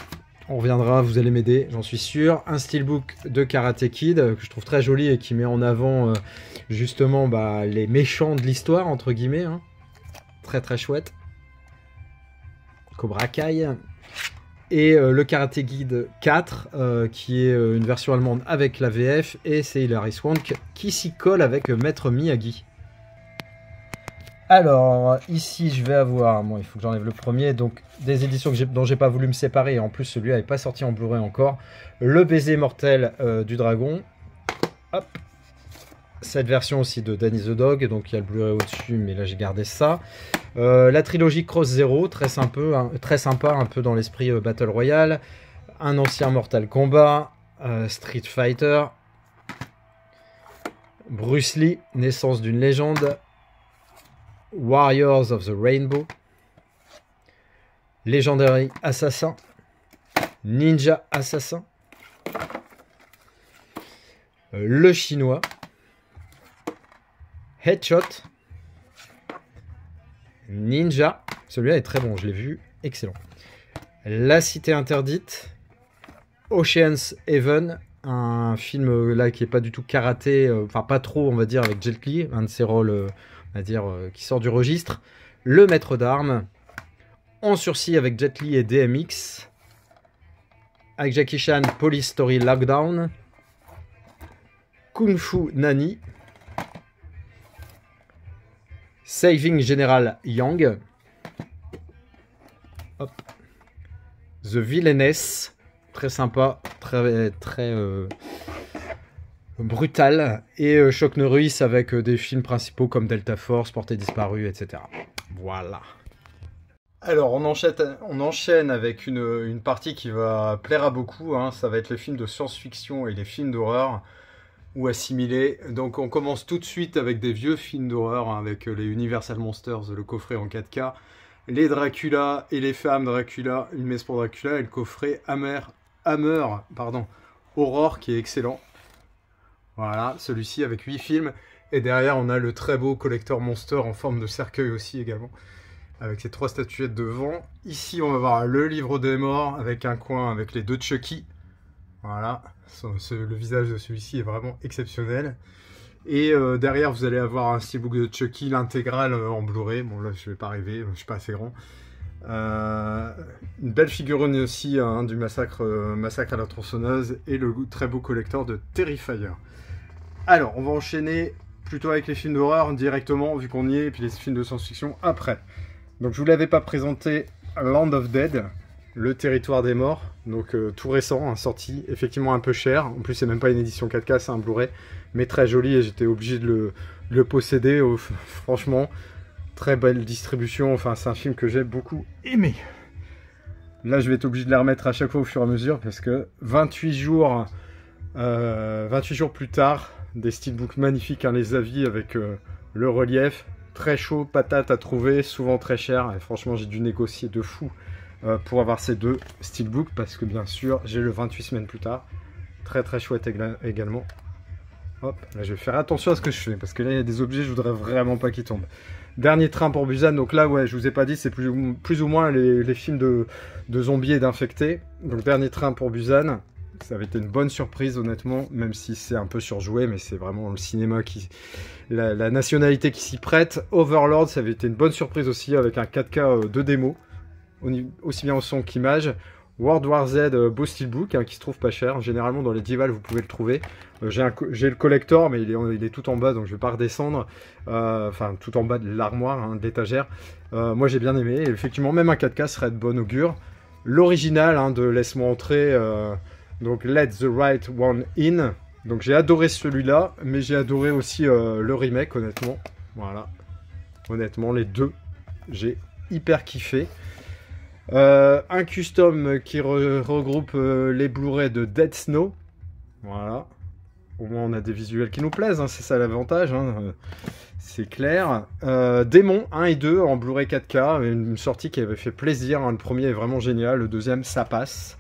on reviendra, vous allez m'aider, j'en suis sûr. Un steelbook de Karate Kid que je trouve très joli et qui met en avant justement les méchants de l'histoire, entre guillemets. Hein. Très très chouette. Cobra Kai. Et le Karate Kid 4, qui est une version allemande avec la VF, et c'est Hilary Swank qui s'y colle avec Maître Miyagi. Alors, ici je vais avoir, bon il faut que j'enlève le premier, donc des éditions dont j'ai pas voulu me séparer, et en plus celui-là n'est pas sorti en Blu-ray encore. Le baiser mortel du dragon, hop. Cette version aussi de Danny the Dog, donc il y a le Blu-ray au-dessus, mais là j'ai gardé ça. La trilogie Cross Zero, très sympa, un peu dans l'esprit Battle Royale. Un ancien Mortal Kombat, Street Fighter, Bruce Lee, Naissance d'une légende, Warriors of the Rainbow, Legendary Assassin, Ninja Assassin, Le Chinois, Headshot, Ninja, celui-là est très bon, je l'ai vu, excellent. La Cité Interdite, Ocean's Eleven, un film là qui est pas du tout karaté, enfin pas trop on va dire, avec Jet Li, un de ses rôles on va dire qui sort du registre. Le Maître d'Armes, en sursis avec Jet Li et DMX, avec Jackie Chan, Police Story Lockdown, Kung Fu Nani, Saving General Yang, hop. The Villainess, très sympa, très brutal, et Chuck Norris avec des films principaux comme Delta Force, Portée disparue, etc. Voilà. Alors on enchaîne avec une partie qui va plaire à beaucoup, hein. Ça va être les films de science-fiction et les films d'horreur, ou assimilés. Donc on commence tout de suite avec des vieux films d'horreur, hein, avec les Universal Monsters, le coffret en 4K, les Dracula et les femmes Dracula, une messe pour Dracula, et le coffret Hammer, Horror, qui est excellent. Voilà, celui-ci avec 8 films. Et derrière on a le très beau collector Monster en forme de cercueil aussi également, avec ces 3 statuettes devant. Ici on va voir le livre des morts, avec un coin avec les 2 Chucky. Voilà, le visage de celui-ci est vraiment exceptionnel. Et derrière, vous allez avoir un steelbook de Chucky, l'intégrale en Blu-ray. Bon, là, je vais pas rêver, je suis pas assez grand. Une belle figurine aussi, hein, du massacre à la tronçonneuse, et le très beau collector de Terrifier. Alors, on va enchaîner plutôt avec les films d'horreur directement, vu qu'on y est, et puis les films de science-fiction après. Donc, je vous l'avais pas présenté, Land of Dead, le territoire des morts, donc tout récent, hein, sorti, effectivement un peu cher. En plus, c'est même pas une édition 4K, c'est un Blu-ray, mais très joli, et j'étais obligé de le posséder. Franchement, très belle distribution. Enfin, c'est un film que j'ai beaucoup aimé. Là, je vais être obligé de les remettre à chaque fois au fur et à mesure, parce que 28 jours plus tard, des steelbooks magnifiques, hein, les avis avec le relief, très chaud, patate à trouver, souvent très cher, et franchement, j'ai dû négocier de fou pour avoir ces 2 steelbooks, parce que bien sûr j'ai le 28 semaines plus tard, très très chouette également. Hop, là je vais faire attention à ce que je fais, parce que là il y a des objets, je voudrais vraiment pas qu'ils tombent. Dernier train pour Busan. Donc là, ouais, je vous ai pas dit, c'est plus ou moins les films de zombies et d'infectés. Donc Dernier train pour Busan. Ça avait été une bonne surprise, honnêtement, même si c'est un peu surjoué, mais c'est vraiment le cinéma la nationalité qui s'y prête. Overlord, ça avait été une bonne surprise aussi, avec un 4K de démo, aussi bien au son qu'image. World War Z beau steelbook, qui se trouve pas cher. Généralement, dans les divals, vous pouvez le trouver. J'ai le collector, mais il est tout en bas, donc je vais pas redescendre. Enfin, tout en bas de l'armoire, de l'étagère. Moi, j'ai bien aimé. Et effectivement, même un 4K serait de bon augure. L'original de Laisse-moi entrer... donc Let the Right One In. Donc j'ai adoré celui-là, mais j'ai adoré aussi le remake, honnêtement. Voilà. Honnêtement, les deux, j'ai hyper kiffé. Un custom qui regroupe les Blu-ray de Dead Snow. Voilà. Au moins on a des visuels qui nous plaisent, c'est ça l'avantage. C'est clair. Démon 1 et 2 en Blu-ray 4K. Une sortie qui avait fait plaisir. Le premier est vraiment génial. Le deuxième, ça passe.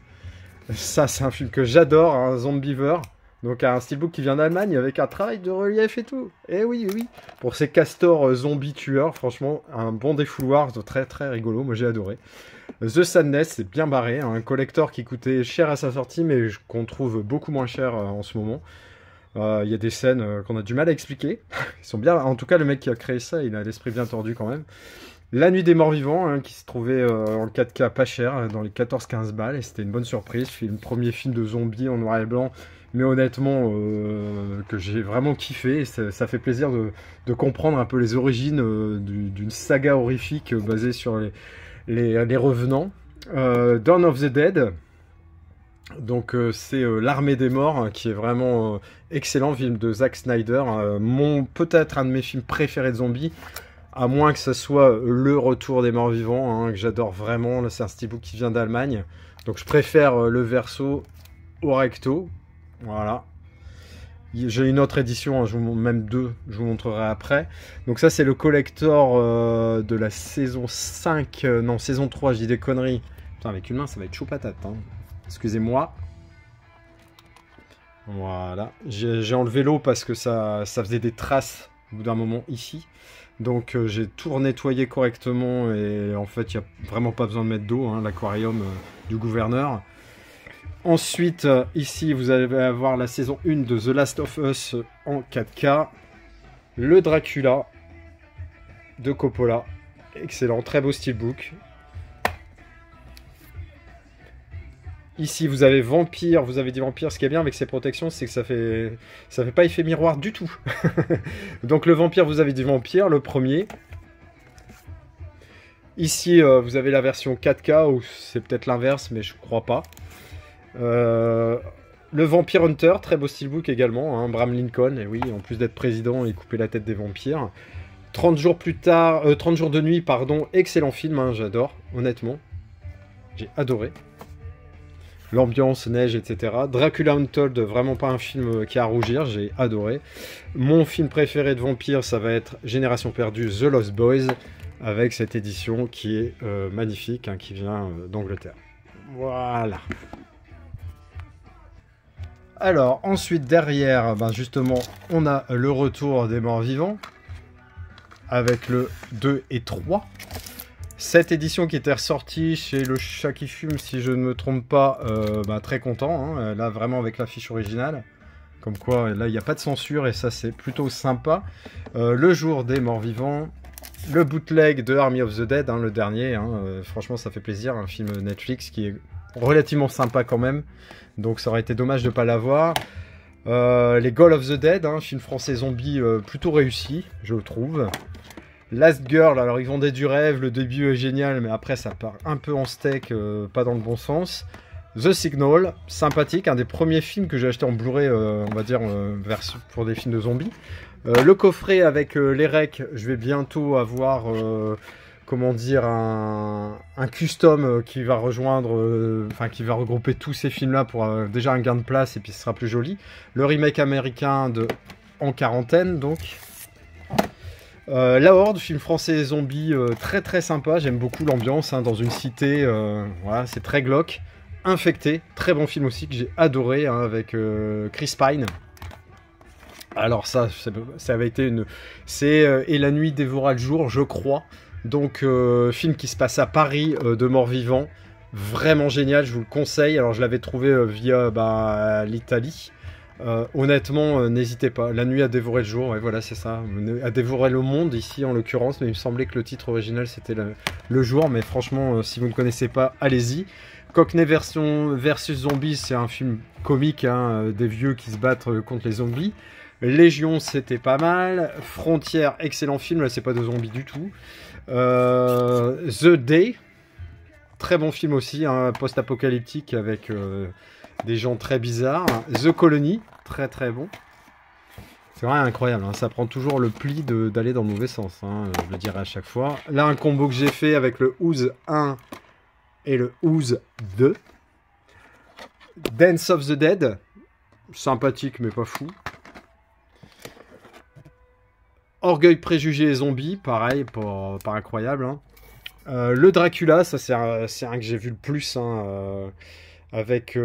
Ça, c'est un film que j'adore, un Zombiever. Donc, un steelbook qui vient d'Allemagne avec un travail de relief et tout. Et oui, oui. Pour ces castors zombies tueurs, franchement, un bon défouloir très très rigolo. Moi, j'ai adoré. The Sadness, c'est bien barré. Un collector qui coûtait cher à sa sortie, mais qu'on trouve beaucoup moins cher en ce moment. Il y a des scènes qu'on a du mal à expliquer. Ils sont bien. En tout cas, le mec qui a créé ça, il a l'esprit bien tordu quand même. La Nuit des Morts Vivants, qui se trouvait en 4K pas cher, dans les 14-15 balles, et c'était une bonne surprise. C'est le premier film de zombies en noir et blanc, mais honnêtement, que j'ai vraiment kiffé. Et ça fait plaisir de comprendre un peu les origines d'une saga horrifique basée sur les revenants. Dawn of the Dead, donc c'est l'Armée des Morts, qui est vraiment excellent, film de Zack Snyder, peut-être un de mes films préférés de zombies. À moins que ce soit le retour des morts vivants, que j'adore vraiment. Là, c'est un steelbook qui vient d'Allemagne. Donc, je préfère le verso au recto. Voilà. J'ai une autre édition, même deux, je vous montrerai après. Donc, ça, c'est le collector de la saison 5. Non, saison 3, je dis des conneries. Putain, avec une main, ça va être chaud patate. Excusez-moi. Voilà. J'ai enlevé l'eau parce que ça faisait des traces au bout d'un moment ici. Donc j'ai tout nettoyé correctement et en fait il n'y a vraiment pas besoin de mettre d'eau, l'aquarium du gouverneur. Ensuite ici vous allez avoir la saison 1 de The Last of Us en 4K. Le Dracula de Coppola, excellent, très beau steelbook. Ici, vous avez Vampire, vous avez dit Vampire. Ce qui est bien avec ces protections, c'est que ça fait pas effet miroir du tout. Donc le Vampire, vous avez dit Vampire, le premier. Ici, vous avez la version 4K, ou c'est peut-être l'inverse, mais je crois pas. Le Vampire Hunter, très beau steelbook également, Abraham Lincoln, et oui, en plus d'être président, il coupait la tête des vampires. 30 jours plus tard, 30 jours de nuit, pardon, excellent film, j'adore, honnêtement. J'ai adoré. L'ambiance, neige, etc. Dracula Untold, vraiment pas un film qui a à rougir, j'ai adoré. Mon film préféré de vampire, ça va être Génération perdue, The Lost Boys, avec cette édition qui est magnifique, qui vient d'Angleterre. Voilà. Alors, ensuite, derrière, justement, on a le retour des morts vivants, avec le 2 et 3. Cette édition qui était ressortie chez le Chat qui fume, si je ne me trompe pas, très content, là vraiment avec l'affiche originale, comme quoi là il n'y a pas de censure et ça c'est plutôt sympa. Le jour des morts vivants, le bootleg de Army of the Dead, le dernier, franchement ça fait plaisir, un film Netflix qui est relativement sympa quand même, donc ça aurait été dommage de ne pas l'avoir. Les Goal of the Dead, film français zombie plutôt réussi, je le trouve. Last Girl, alors ils vendaient du rêve, le début est génial, mais après ça part un peu en steak, pas dans le bon sens. The Signal, sympathique, un des premiers films que j'ai acheté en Blu-ray, on va dire, pour des films de zombies. Le coffret avec les recs, je vais bientôt avoir, comment dire, un custom qui va rejoindre, qui va regrouper tous ces films-là pour déjà un gain de place et puis ce sera plus joli. Le remake américain de En quarantaine, donc. La Horde, film français zombie très très sympa, j'aime beaucoup l'ambiance dans une cité, voilà, c'est très glauque. Infecté, très bon film aussi que j'ai adoré avec Chris Pine. Alors ça avait été une... C'est Et la nuit dévora le jour, je crois. Donc, film qui se passe à Paris, de mort-vivant. Vraiment génial, je vous le conseille. Alors, je l'avais trouvé via l'Italie. Honnêtement, n'hésitez pas. La nuit a dévoré le jour, et voilà, c'est ça. A dévoré le monde, ici, en l'occurrence. Mais il me semblait que le titre original, c'était le jour. Mais franchement, si vous ne connaissez pas, allez-y. Cockney versus Zombies, c'est un film comique, hein, des vieux qui se battent contre les zombies. Légion, c'était pas mal. Frontière, excellent film. Là, c'est pas de zombies du tout. The Day, très bon film aussi, hein, post-apocalyptique avec des gens très bizarres. The Colony, très très bon. C'est vraiment incroyable, hein, ça prend toujours le pli d'aller dans le mauvais sens, hein, je le dirai à chaque fois. Là, un combo que j'ai fait avec le Ooze 1 et le Ooze 2. Dance of the Dead, sympathique mais pas fou. Orgueil, préjugés et zombies, pareil, pas incroyable. Hein. Le Dracula, ça c'est un que j'ai vu le plus, hein, avec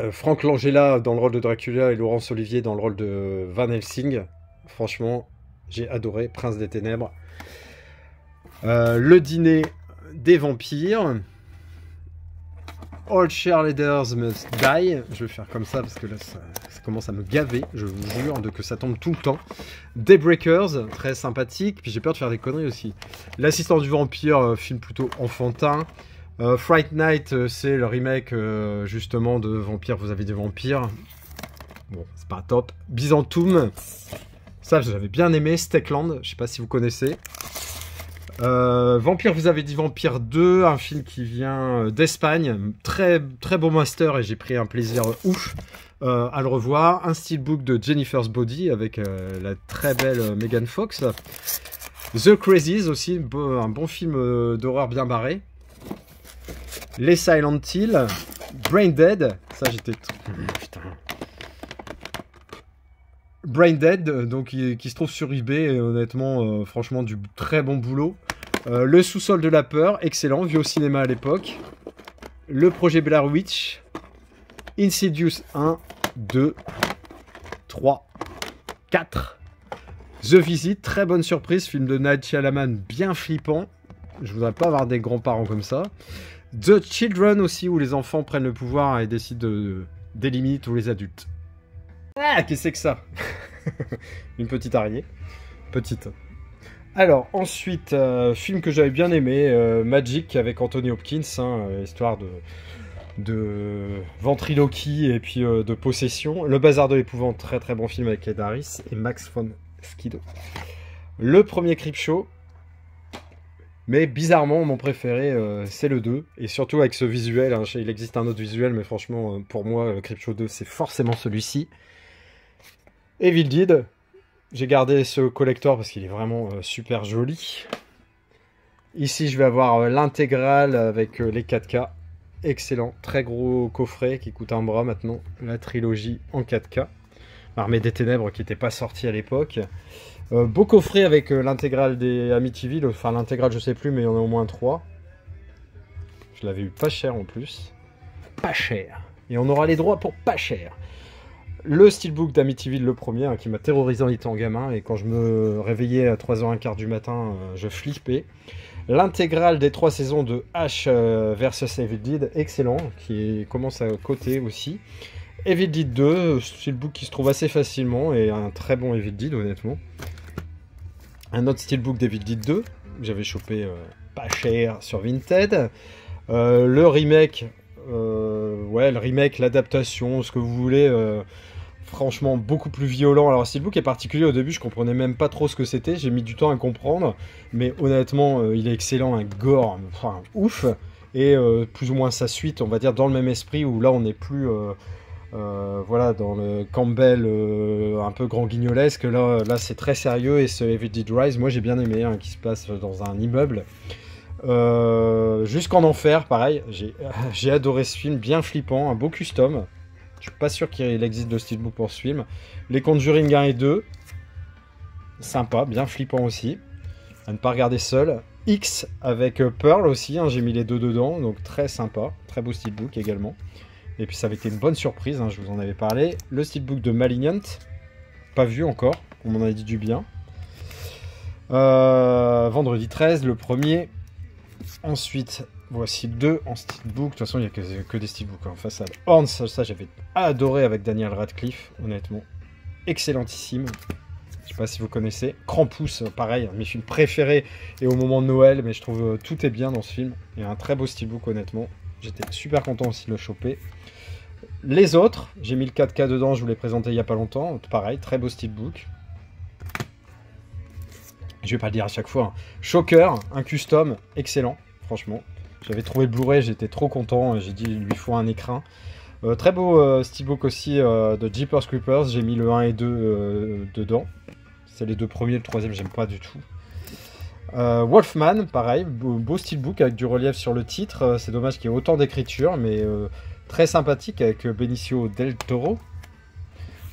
Franck Langella dans le rôle de Dracula et Laurence Olivier dans le rôle de Van Helsing. Franchement, j'ai adoré, Prince des Ténèbres. Le dîner des vampires. All cheerleaders must die. Je vais faire comme ça parce que là ça commence à me gaver, je vous jure, que ça tombe tout le temps. Daybreakers, très sympathique. Puis j'ai peur de faire des conneries aussi. L'assistant du vampire, film plutôt enfantin. Fright Night, c'est le remake justement de Vampire, vous avez des vampires. Bon, c'est pas top. Byzantium, ça j'avais bien aimé. Steakland, je sais pas si vous connaissez. Vampire, vous avez dit Vampire 2, un film qui vient d'Espagne, très très beau master et j'ai pris un plaisir ouf à le revoir. Un steelbook de Jennifer's Body avec la très belle Megan Fox. The Crazies aussi, un bon film d'horreur bien barré. Les Silent Hill, Brain Dead, ça j'étais... Putain. Brain Dead, donc qui se trouve sur eBay, et honnêtement, franchement, du très bon boulot. Le sous-sol de la peur, excellent, vu au cinéma à l'époque. Le projet Blair Witch. Insidious 1, 2, 3, 4. The Visit, très bonne surprise, film de Night Shyamalan bien flippant. Je voudrais pas avoir des grands-parents comme ça. The Children aussi, où les enfants prennent le pouvoir et décident d'éliminer tous les adultes. Ah, qu'est-ce que c'est que ça? Une petite araignée. Petite. Alors, ensuite, film que j'avais bien aimé, Magic avec Anthony Hopkins, hein, histoire de ventriloquie et puis de possession. Le Bazar de l'épouvante, très très bon film avec Ed Harris et Max von Sydow. Le premier Creepshow, mais bizarrement, mon préféré, c'est le 2, et surtout avec ce visuel, hein, il existe un autre visuel, mais franchement, pour moi, Creepshow 2, c'est forcément celui-ci. Evil Dead, j'ai gardé ce collector parce qu'il est vraiment super joli. Ici, je vais avoir l'intégrale avec les 4K. Excellent, très gros coffret qui coûte un bras maintenant. La trilogie en 4K. Armée des Ténèbres qui n'était pas sortie à l'époque. Beau coffret avec l'intégrale des Amityville. Enfin, l'intégrale, je sais plus, mais il y en a au moins 3. Je l'avais eu pas cher en plus. Pas cher. Et on aura les droits pour pas cher. Le steelbook d'Amityville, le premier, hein, qui m'a terrorisé en étant gamin. Et quand je me réveillais à 3h15 du matin, je flippais. L'intégrale des 3 saisons de Ash vs Evil Dead, excellent, qui commence à coter aussi. Evil Dead 2, steelbook qui se trouve assez facilement, et un très bon Evil Dead, honnêtement. Un autre steelbook d'Evil Dead 2, que j'avais chopé pas cher sur Vinted. Le remake, le remake, l'adaptation, ce que vous voulez... franchement beaucoup plus violent. Alors steelbook est particulier, au début je comprenais même pas trop ce que c'était, j'ai mis du temps à comprendre, mais honnêtement il est excellent, un gore, enfin ouf, et plus ou moins sa suite, on va dire dans le même esprit, où là on n'est plus voilà, dans le Campbell un peu grand guignolesque, là c'est très sérieux, et ce Evil Dead Rise, moi j'ai bien aimé, hein, qui se passe dans un immeuble. Jusqu'en enfer, pareil, j'ai adoré ce film, bien flippant, un beau custom. Je suis pas sûr qu'il existe de steelbook pour ce film. Les Conjuring 1 et 2. Sympa, bien flippant aussi. À ne pas regarder seul. X avec Pearl aussi, hein, j'ai mis les deux dedans. Donc très sympa. Très beau steelbook également. Et puis ça avait été une bonne surprise, hein, je vous en avais parlé. Le steelbook de Malignant, pas vu encore, on m'en a dit du bien. Vendredi 13, le premier. Ensuite, voici le 2 en steelbook. De toute façon, il n'y a que des steelbooks en façade. Horns, ça j'avais adoré avec Daniel Radcliffe, honnêtement. Excellentissime. Je sais pas si vous connaissez. Krampus, pareil, mes films préférés et au moment de Noël, mais je trouve tout est bien dans ce film. Il y a un très beau steelbook, honnêtement. J'étais super content aussi de le choper. Les autres, j'ai mis le 4K dedans, je vous l'ai présenté il n'y a pas longtemps. Pareil, très beau steelbook. Je vais pas le dire à chaque fois. Hein. Shocker, un custom, excellent, franchement. J'avais trouvé le Blu-ray, j'étais trop content. J'ai dit, il lui faut un écrin. Très beau steelbook aussi de Jeepers Creepers. J'ai mis le 1 et 2 dedans. C'est les deux premiers, le troisième, j'aime pas du tout. Wolfman, pareil, beau steelbook avec du relief sur le titre. C'est dommage qu'il y ait autant d'écriture, mais très sympathique avec Benicio del Toro.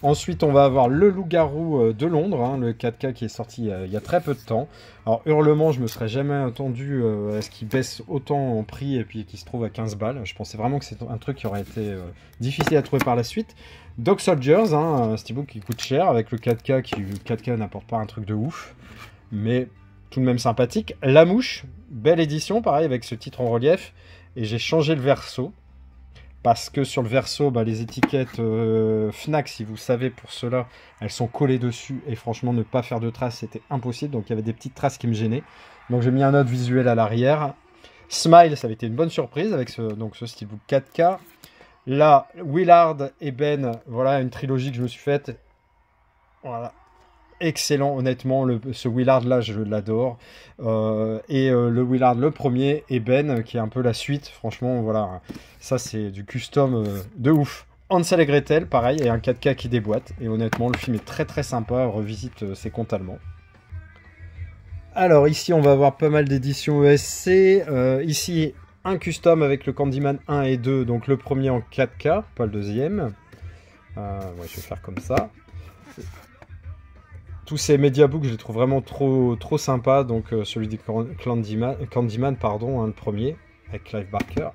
Ensuite, on va avoir le Loup-garou de Londres, hein, le 4K qui est sorti il y a très peu de temps. Alors, Hurlement, je me serais jamais attendu à ce qu'il baisse autant en prix et puis qu'il se trouve à 15 balles. Je pensais vraiment que c'est un truc qui aurait été difficile à trouver par la suite. Dog Soldiers, hein, un steelbook qui coûte cher avec le 4K qui, 4K n'apporte pas un truc de ouf, mais tout de même sympathique. La Mouche, belle édition, pareil, avec ce titre en relief. Et j'ai changé le verso. Parce que sur le verso, bah, les étiquettes Fnac, si vous savez pour cela, elles sont collées dessus. Et franchement, ne pas faire de traces, c'était impossible. Donc il y avait des petites traces qui me gênaient. Donc j'ai mis un autre visuel à l'arrière. Smile, ça avait été une bonne surprise avec ce steelbook 4K. Là, Willard et Ben, voilà une trilogie que je me suis faite. Voilà. Excellent, honnêtement, ce Willard là je l'adore, le Willard le premier et Ben qui est un peu la suite, franchement voilà, ça c'est du custom de ouf. Hansel et Gretel, pareil, et un 4K qui déboîte, et honnêtement le film est très très sympa, on revisite ses comptes allemands. Alors ici on va avoir pas mal d'éditions ESC, ici un custom avec le Candyman 1 et 2, donc le premier en 4K, pas le deuxième, ouais, je vais faire comme ça. Tous ces mediabooks, je les trouve vraiment trop sympas. Donc celui du Candyman, pardon, hein, le premier, avec Clive Barker.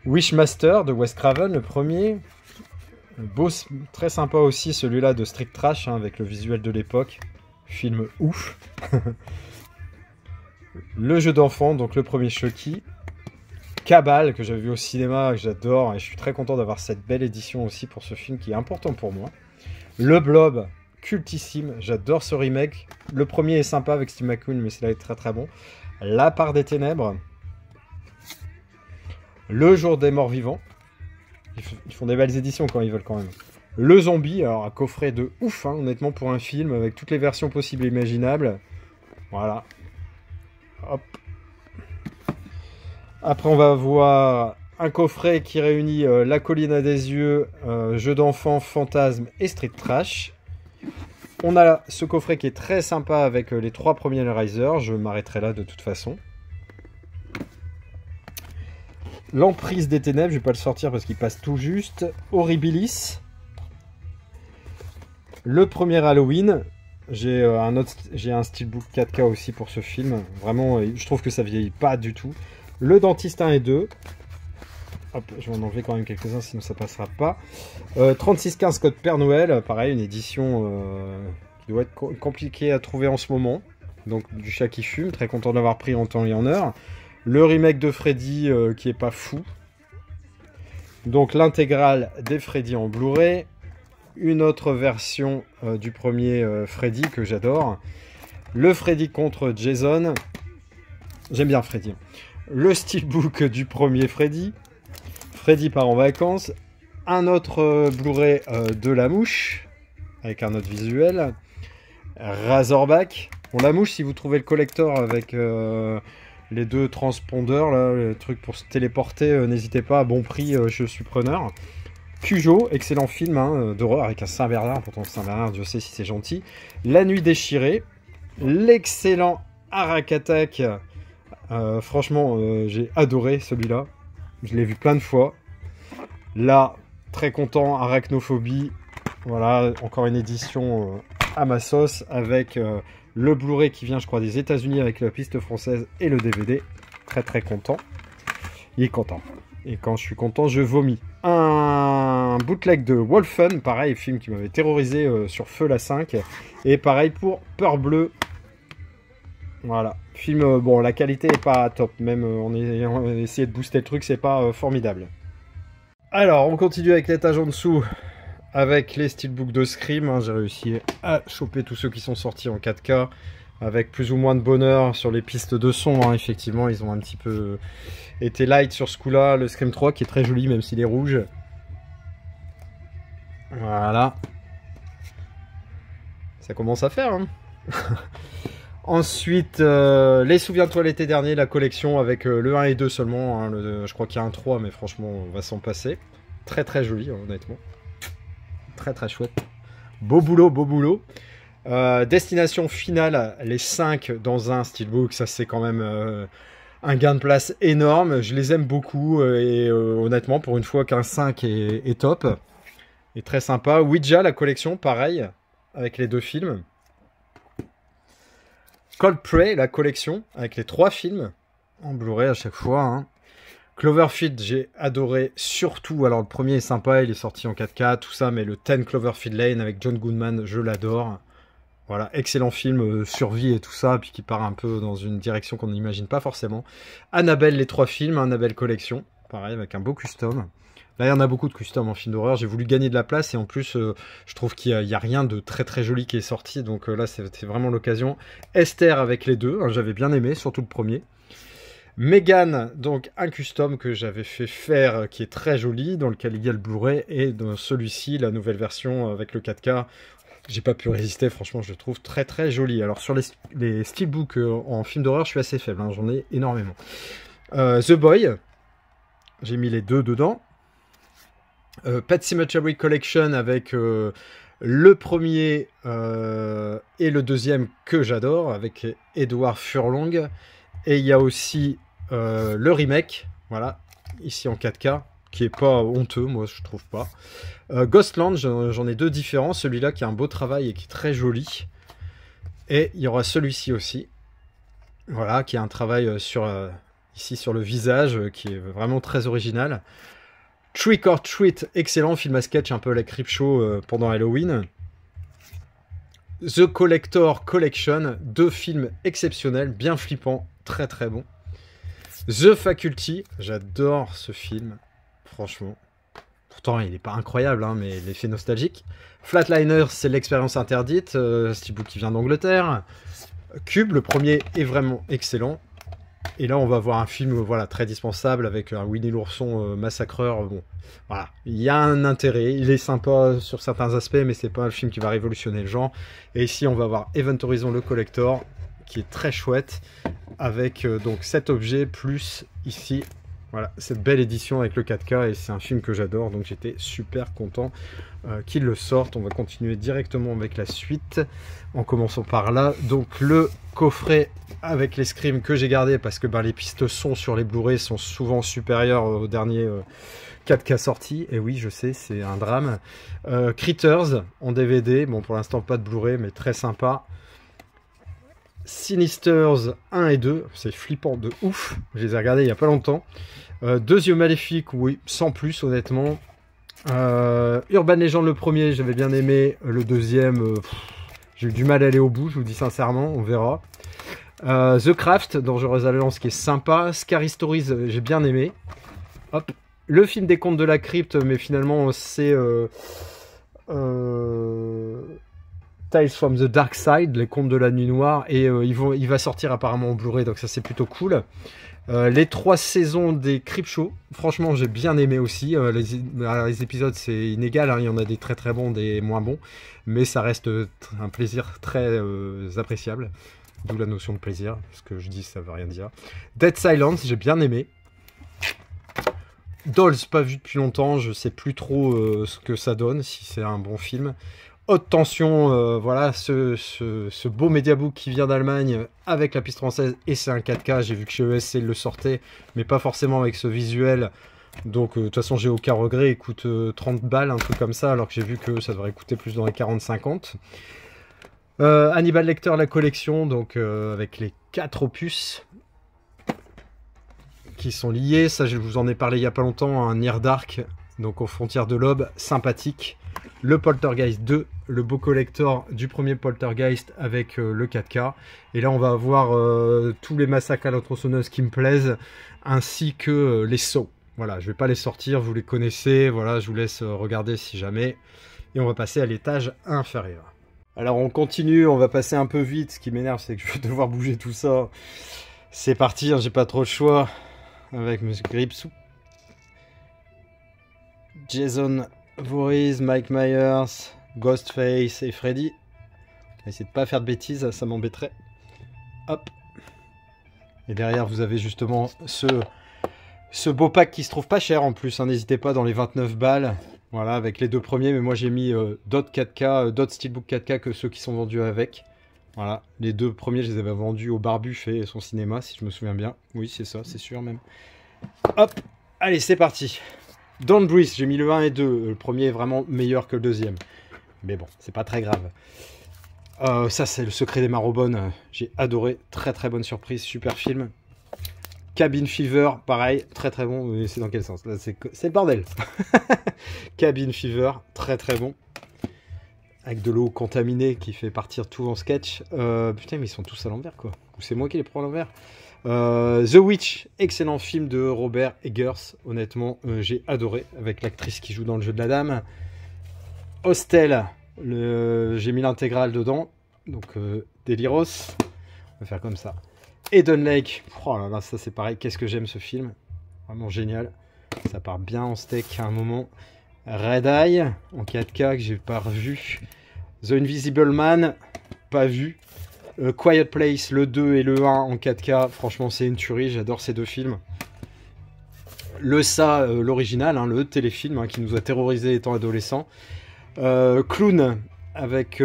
Wishmaster de Wes Craven, le premier. Beau, très sympa aussi celui-là de Street Trash, hein, avec le visuel de l'époque. Film ouf. Le jeu d'enfant, donc le premier Chucky. Cabal, que j'avais vu au cinéma, que j'adore. Et je suis très content d'avoir cette belle édition aussi pour ce film qui est important pour moi. Le Blob. Cultissime, j'adore ce remake. Le premier est sympa avec Steve McQueen, mais c'est là très très bon. La part des ténèbres. Le jour des morts vivants. Ils font des belles éditions quand ils veulent quand même. Le zombie, alors un coffret de ouf, hein, honnêtement pour un film, avec toutes les versions possibles et imaginables. Voilà. Hop. Après on va voir un coffret qui réunit La colline à des yeux, Jeux d'enfants, Fantasmes et Street Trash. On a ce coffret qui est très sympa avec les 3 premiers Hellraiser. Je m'arrêterai là de toute façon. L'emprise des ténèbres, je ne vais pas le sortir parce qu'il passe tout juste. Horribilis. Le premier Halloween. J'ai un steelbook 4K aussi pour ce film. Vraiment, je trouve que ça vieillit pas du tout. Le dentiste 1 et 2. Hop, je vais en enlever quand même quelques-uns, sinon ça passera pas. 3615 Code Père Noël, pareil, une édition qui doit être compliquée à trouver en ce moment. Donc du chat qui fume, très content de l'avoir pris en temps et en heure. Le remake de Freddy qui est pas fou. Donc l'intégrale des Freddy en Blu-ray. Une autre version du premier Freddy que j'adore. Le Freddy contre Jason. J'aime bien Freddy. Le steelbook du premier Freddy. Freddy part en vacances, un autre Blu-ray de La Mouche, avec un autre visuel, Razorback. Bon, La Mouche, si vous trouvez le collector avec les 2 transpondeurs, là, le truc pour se téléporter, n'hésitez pas, à bon prix, je suis preneur. Cujo, excellent film hein, d'horreur avec un Saint-Bernard, pourtant Saint-Bernard, Dieu sait si c'est gentil. La nuit déchirée, l'excellent Arak Attack, franchement, j'ai adoré celui-là. Je l'ai vu plein de fois. Là, très content, Arachnophobie. Voilà, encore une édition à ma sauce avec le Blu-ray qui vient, je crois, des États-Unis avec la piste française et le DVD. Très très content. Il est content. Et quand je suis content, je vomis. Un bootleg de Wolfen, pareil, film qui m'avait terrorisé sur Feu la 5. Et pareil pour Peur Bleue. Voilà, film, bon, la qualité est pas top, même on a essayé de booster le truc, c'est pas formidable. Alors, on continue avec l'étage en dessous, avec les steelbooks de Scream. Hein, j'ai réussi à choper tous ceux qui sont sortis en 4K, avec plus ou moins de bonheur sur les pistes de son. Hein, effectivement, ils ont un petit peu été light sur ce coup-là. Le Scream 3 qui est très joli, même s'il est rouge. Voilà. Ça commence à faire, hein. Ensuite, les Souviens-toi l'été dernier, la collection avec le 1 et 2 seulement. Hein, je crois qu'il y a un 3, mais franchement, on va s'en passer. Très très joli, honnêtement. Très très chouette. Beau boulot, beau boulot. Destination finale, les 5 dans un steelbook, ça c'est quand même un gain de place énorme. Je les aime beaucoup et honnêtement, pour une fois qu'un 5 est top. Et très sympa. Ouija, la collection, pareil, avec les 2 films. Coldplay, la collection, avec les 3 films, en Blu-ray à chaque fois. Hein. Cloverfield, j'ai adoré, surtout, alors le premier est sympa, il est sorti en 4K, tout ça, mais le 10 Cloverfield Lane avec John Goodman, je l'adore. Voilà, excellent film, survie et tout ça, puis qui part un peu dans une direction qu'on n'imagine pas forcément. Annabelle, les 3 films, Annabelle collection, pareil, avec un beau custom. Là, il y en a beaucoup de custom en film d'horreur. J'ai voulu gagner de la place et en plus, je trouve qu'il n'y a rien de très très joli qui est sorti. Donc là, c'était vraiment l'occasion. Esther avec les 2, hein, j'avais bien aimé, surtout le premier. Megan, donc un custom que j'avais fait faire qui est très joli, dans lequel il y a le Blu-ray. Et dans celui-ci, la nouvelle version avec le 4K. J'ai pas pu résister, franchement, je le trouve très très joli. Alors sur les steelbooks en film d'horreur, je suis assez faible, hein, j'en ai énormément. The Boy, j'ai mis les 2 dedans. Pet Sematary Collection avec le premier et le deuxième que j'adore avec Edward Furlong, et il y a aussi le remake, voilà, ici en 4K, qui est pas honteux, moi je trouve pas. Ghostland, j'en ai 2 différents, celui-là qui a un beau travail et qui est très joli, et il y aura celui-ci aussi, voilà, qui a un travail ici sur le visage qui est vraiment très original. Trick or Treat, excellent film à sketch, un peu la Creepshow pendant Halloween. The Collector Collection, 2 films exceptionnels, bien flippants, très très bons. The Faculty, j'adore ce film, franchement. Pourtant, il n'est pas incroyable, hein, mais l'effet nostalgique. Flatliners, c'est l'expérience interdite, steelbook qui vient d'Angleterre. Cube, le premier est vraiment excellent. Et là, on va voir un film voilà, très dispensable avec un Winnie l'ourson massacreur. Bon, voilà. Il y a un intérêt, il est sympa sur certains aspects, mais c'est pas un film qui va révolutionner le genre. Et ici, on va voir Event Horizon le Collector, qui est très chouette, avec donc cet objet, plus ici, voilà, cette belle édition avec le 4K. Et c'est un film que j'adore, donc j'étais super content qu'il le sorte. On va continuer directement avec la suite, en commençant par là. Donc le coffret avec les Scream que j'ai gardé parce que les pistes son sur les Blu-ray sont souvent supérieures aux derniers 4K sortis. Et oui, je sais, c'est un drame. Critters en DVD. Bon, pour l'instant, pas de Blu-ray, mais très sympa. Sinisters 1 et 2. C'est flippant de ouf. Je les ai regardés il n'y a pas longtemps. 2 yeux maléfiques, oui, sans plus, honnêtement. Urban Legend, le premier, j'avais bien aimé. Le deuxième, j'ai eu du mal à aller au bout, je vous dis sincèrement, on verra. The Craft, Dangereuse Alliance, qui est sympa. Scary Stories, j'ai bien aimé. Hop. Le film des Contes de la Crypte, mais finalement, c'est Tales from the Dark Side, les Contes de la Nuit Noire, et il va sortir apparemment en Blu-ray, donc ça c'est plutôt cool. Les 3 saisons des Creepshow, franchement j'ai bien aimé aussi. Les épisodes c'est inégal, hein, il y en a des très très bons, des moins bons, mais ça reste un plaisir très appréciable. D'où la notion de plaisir, ce que je dis ça veut rien dire. Dead Silence, j'ai bien aimé. Dolls, pas vu depuis longtemps, je sais plus trop ce que ça donne, si c'est un bon film. Haute tension, voilà, ce beau mediabook qui vient d'Allemagne avec la piste française, et c'est un 4K, j'ai vu que chez ESC il le sortait, mais pas forcément avec ce visuel, donc de toute façon j'ai aucun regret, il coûte 30 balles, un truc comme ça, alors que j'ai vu que ça devrait coûter plus dans les 40-50. Hannibal Lecter, la collection, donc avec les 4 opus, qui sont liés. Ça, je vous en ai parlé il n'y a pas longtemps, un Near Dark, donc aux frontières de l'aube, sympathique. Le Poltergeist 2, le beau collector du premier Poltergeist avec le 4K. Et là, on va avoir tous les massacres à la tronçonneuse qui me plaisent, ainsi que les sauts. Voilà, je ne vais pas les sortir, vous les connaissez. Voilà, je vous laisse regarder si jamais. Et on va passer à l'étage inférieur. Alors, on continue, on va passer un peu vite. Ce qui m'énerve, c'est que je vais devoir bouger tout ça. C'est parti, hein, j'ai pas trop le choix. Avec M. Gripsou. Jason Voorhees, Mike Myers, Ghostface et Freddy. On va essayer de pas faire de bêtises, ça m'embêterait. Hop. Et derrière, vous avez justement ce beau pack qui se trouve pas cher en plus. Hein, n'hésitez pas, dans les 29 balles. Voilà, avec les deux premiers. Mais moi, j'ai mis d'autres 4K, d'autres Steelbook 4K que ceux qui sont vendus avec. Voilà, les deux premiers, je les avais vendus au Barbuche et son cinéma, si je me souviens bien. Oui, c'est ça, c'est sûr même. Hop, allez, c'est parti. Don't Breathe, j'ai mis le 1 et 2. Le premier est vraiment meilleur que le deuxième. Mais bon, c'est pas très grave. Ça, c'est Le Secret des Marrowbones. J'ai adoré. Très très bonne surprise. Super film. Cabin Fever, pareil. Très très bon. C'est dans quel sens? Là, c'est le bordel. Cabin Fever, très très bon. Avec de l'eau contaminée qui fait partir tout en sketch. Putain, mais ils sont tous à l'envers, quoi. Ou c'est moi qui les prends à l'envers? The Witch, excellent film de Robert Eggers. Honnêtement, j'ai adoré, avec l'actrice qui joue dans Le Jeu de la Dame. Hostel, j'ai mis l'intégrale dedans. Donc, Deliros. On va faire comme ça. Eden Lake, oh là là, ça c'est pareil. Qu'est-ce que j'aime ce film. Vraiment génial. Ça part bien en steak à un moment. Red Eye, en 4K, que j'ai pas revu. The Invisible Man, pas vu. Quiet Place, le 2 et le 1 en 4K, franchement c'est une tuerie, j'adore ces deux films. Le Ça, l'original, hein, le téléfilm hein, qui nous a terrorisés étant adolescents. Clown, avec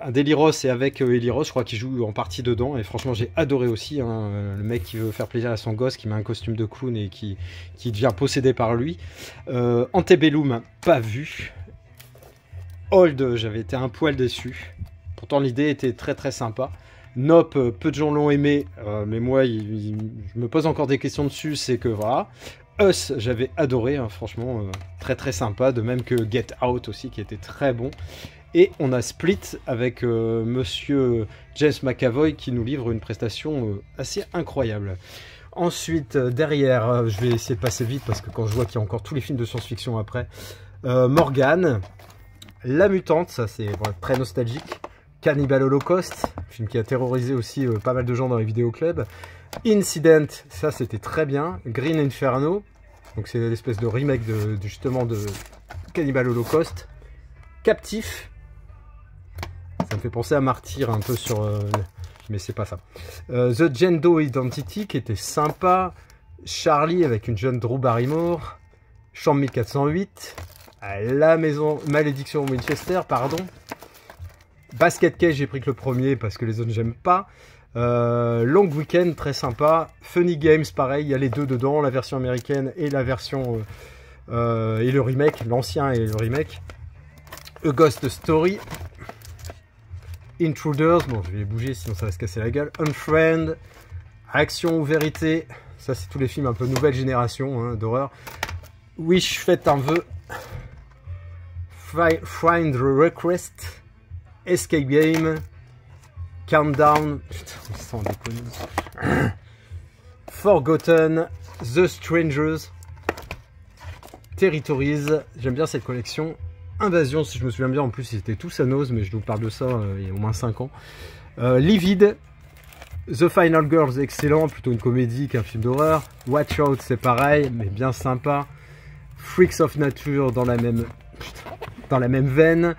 Deliros et avec Eliros, je crois qu'il joue en partie dedans. Et franchement j'ai adoré aussi, hein, le mec qui veut faire plaisir à son gosse, qui met un costume de clown et qui devient possédé par lui. Antebellum, pas vu. Old, j'avais été un poil déçu. Pourtant l'idée était très très sympa. Nope, peu de gens l'ont aimé, mais moi je me pose encore des questions dessus, c'est que voilà. Us, j'avais adoré, hein, franchement, très très sympa, de même que Get Out aussi, qui était très bon. Et on a Split avec monsieur James McAvoy qui nous livre une prestation assez incroyable. Ensuite, derrière, je vais essayer de passer vite parce que quand je vois qu'il y a encore tous les films de science-fiction après. Morgane, La Mutante, ça c'est très nostalgique. Cannibal Holocaust, film qui a terrorisé aussi pas mal de gens dans les vidéoclubs. Incident, ça c'était très bien. Green Inferno, donc c'est l'espèce de remake justement de Cannibal Holocaust. Captif, ça me fait penser à Martyr un peu sur... mais c'est pas ça. The Gendo Identity qui était sympa. Charlie avec une jeune Drew Barrymore. Chambre 1408. La maison Malédiction Winchester, pardon. Basket Case, j'ai pris que le premier parce que les autres j'aime pas. Long Weekend, très sympa. Funny Games, pareil, il y a les deux dedans, la version américaine et la version et le remake, l'ancien et le remake. A Ghost Story. Intruders, bon je vais les bouger sinon ça va se casser la gueule. Unfriend, Action ou Vérité, ça c'est tous les films un peu nouvelle génération hein, d'horreur. Wish, faites un vœu. Find Request. Escape Game, Countdown, putain, sans déconner. Forgotten, The Strangers, Territories, j'aime bien cette collection. Invasion, si je me souviens bien, en plus ils étaient tous à Nose, mais je vous parle de ça il y a au moins 5 ans. Livid, The Final Girls, excellent, plutôt une comédie qu'un film d'horreur. Watch Out, c'est pareil, mais bien sympa. Freaks of Nature dans la même veine.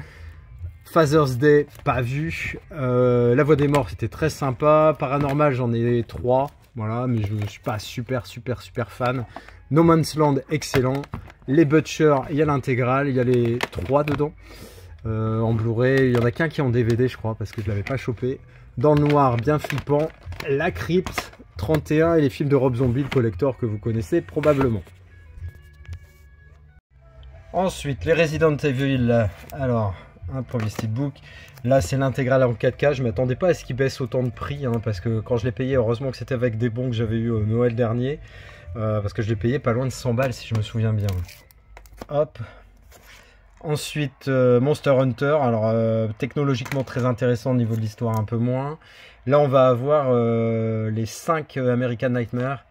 Father's Day, pas vu. La Voix des Morts, c'était très sympa. Paranormal, j'en ai 3. Voilà, mais je ne suis pas super fan. No Man's Land, excellent. Les Butchers, il y a l'intégrale. Il y a les 3 dedans. En Blu-ray, il y en a qu'un qui est en DVD, je crois, parce que je ne l'avais pas chopé. Dans le noir, bien flippant. La Crypte, 31. Et les films de Rob Zombie, le collector que vous connaissez probablement. Ensuite, les Resident Evil. Alors... un premier steelbook. Là, c'est l'intégrale en 4K. Je ne m'attendais pas à ce qu'il baisse autant de prix, hein, parce que quand je l'ai payé, heureusement que c'était avec des bons que j'avais eu au Noël dernier, parce que je l'ai payé pas loin de 100 balles, si je me souviens bien. Hop. Ensuite, Monster Hunter. Alors, technologiquement très intéressant au niveau de l'histoire, un peu moins. Là, on va avoir les 5 American Nightmare.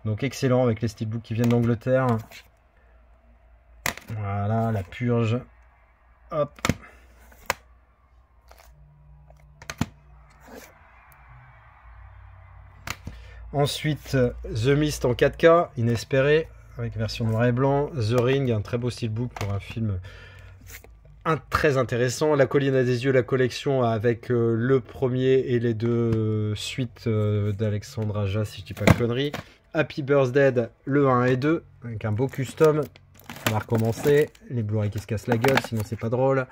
Donc, excellent avec les steelbooks qui viennent d'Angleterre. Voilà, la purge. Hop. Ensuite, The Mist en 4K, inespéré, avec version noir et blanc. The Ring, un très beau steelbook pour un film très intéressant. La colline à des yeux, la collection avec le premier et les deux suites d'Alexandre Aja, si je dis pas de conneries. Happy Birthday, le 1 et 2, avec un beau custom. On va recommencer. Les Blu-ray qui se cassent la gueule, sinon c'est pas drôle.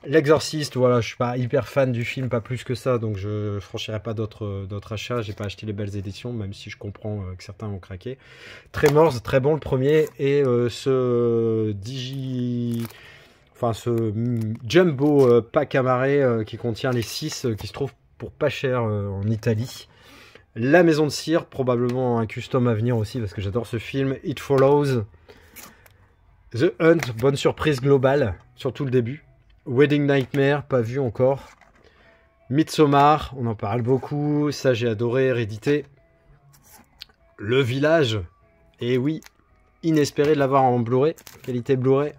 L'Exorciste, voilà, je suis pas hyper fan du film, pas plus que ça, donc je franchirai pas d'autres achats. J'ai pas acheté les belles éditions, même si je comprends que certains ont craqué. Tremors, très bon le premier, et ce jumbo pack amarré qui contient les 6 qui se trouvent pour pas cher en Italie. La Maison de Cire, probablement un custom à venir aussi parce que j'adore ce film. It Follows. The Hunt, bonne surprise globale, surtout le début. Wedding Nightmare, pas vu encore. Midsommar, on en parle beaucoup, ça j'ai adoré, Hérédité. Le Village, et oui, inespéré de l'avoir en Blu-ray, qualité Blu-ray.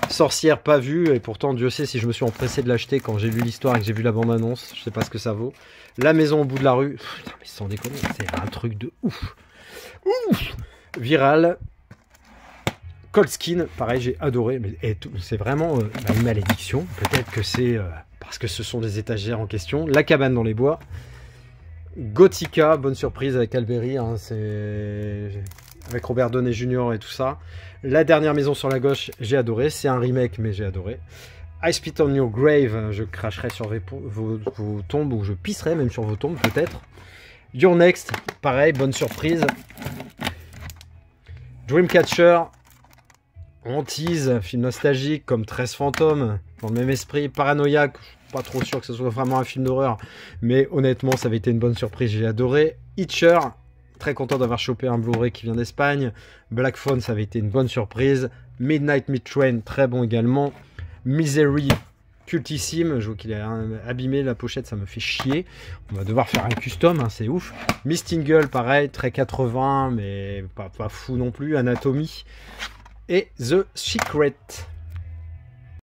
Sorcière, pas vu, et pourtant Dieu sait si je me suis empressé de l'acheter quand j'ai lu l'histoire et que j'ai vu la bande-annonce, je sais pas ce que ça vaut. La Maison au bout de la rue, putain, mais sans déconner, c'est un truc de ouf. Ouf. Viral. Cold Skin, pareil, j'ai adoré, mais c'est vraiment une malédiction. Peut-être que c'est parce que ce sont des étagères en question. La Cabane dans les bois. Gothica, bonne surprise avec Alberi, hein, c'est avec Robert Downey Jr. et tout ça. La Dernière Maison sur la gauche, j'ai adoré. C'est un remake, mais j'ai adoré. I Spit on Your Grave, je cracherai sur vos tombes, ou je pisserai même sur vos tombes, peut-être. Your Next, pareil, bonne surprise. Dreamcatcher. Hantise, film nostalgique comme 13 fantômes, dans le même esprit. Paranoïaque, pas trop sûr que ce soit vraiment un film d'horreur, mais honnêtement ça avait été une bonne surprise, j'ai adoré. Itcher, très content d'avoir chopé un Blu-ray qui vient d'Espagne. Black Phone, ça avait été une bonne surprise. Midnight Meat Train, très bon également. Misery, cultissime, je vois qu'il est abîmé, la pochette ça me fait chier. On va devoir faire un custom, hein, c'est ouf. Mistingle, pareil, très 80, mais pas fou non plus. Anatomie. Et The Secret.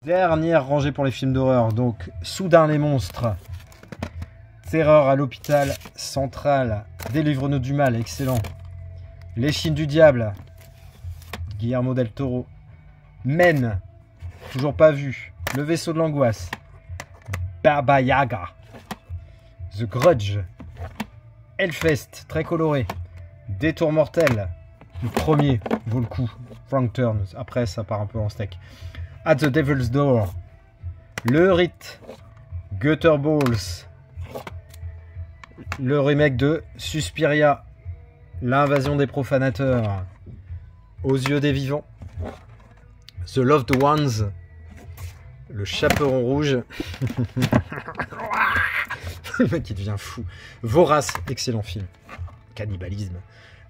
Dernière rangée pour les films d'horreur. Donc, Soudain les monstres. Terreur à l'hôpital central. Délivre-nous du mal, excellent. Les Chines du diable. Guillermo del Toro. Men. Toujours pas vu. Le vaisseau de l'angoisse. Baba Yaga. The Grudge. Hellfest, très coloré. Détour mortel. Le premier vaut le coup. Frank Turns. Après, ça part un peu en steak. At the Devil's Door. Le Rite. Gutter Balls. Le remake de Suspiria. L'invasion des profanateurs. Aux yeux des vivants. The Loved Ones. Le chaperon rouge. Le mec qui devient fou. Vorace, excellent film. Cannibalisme.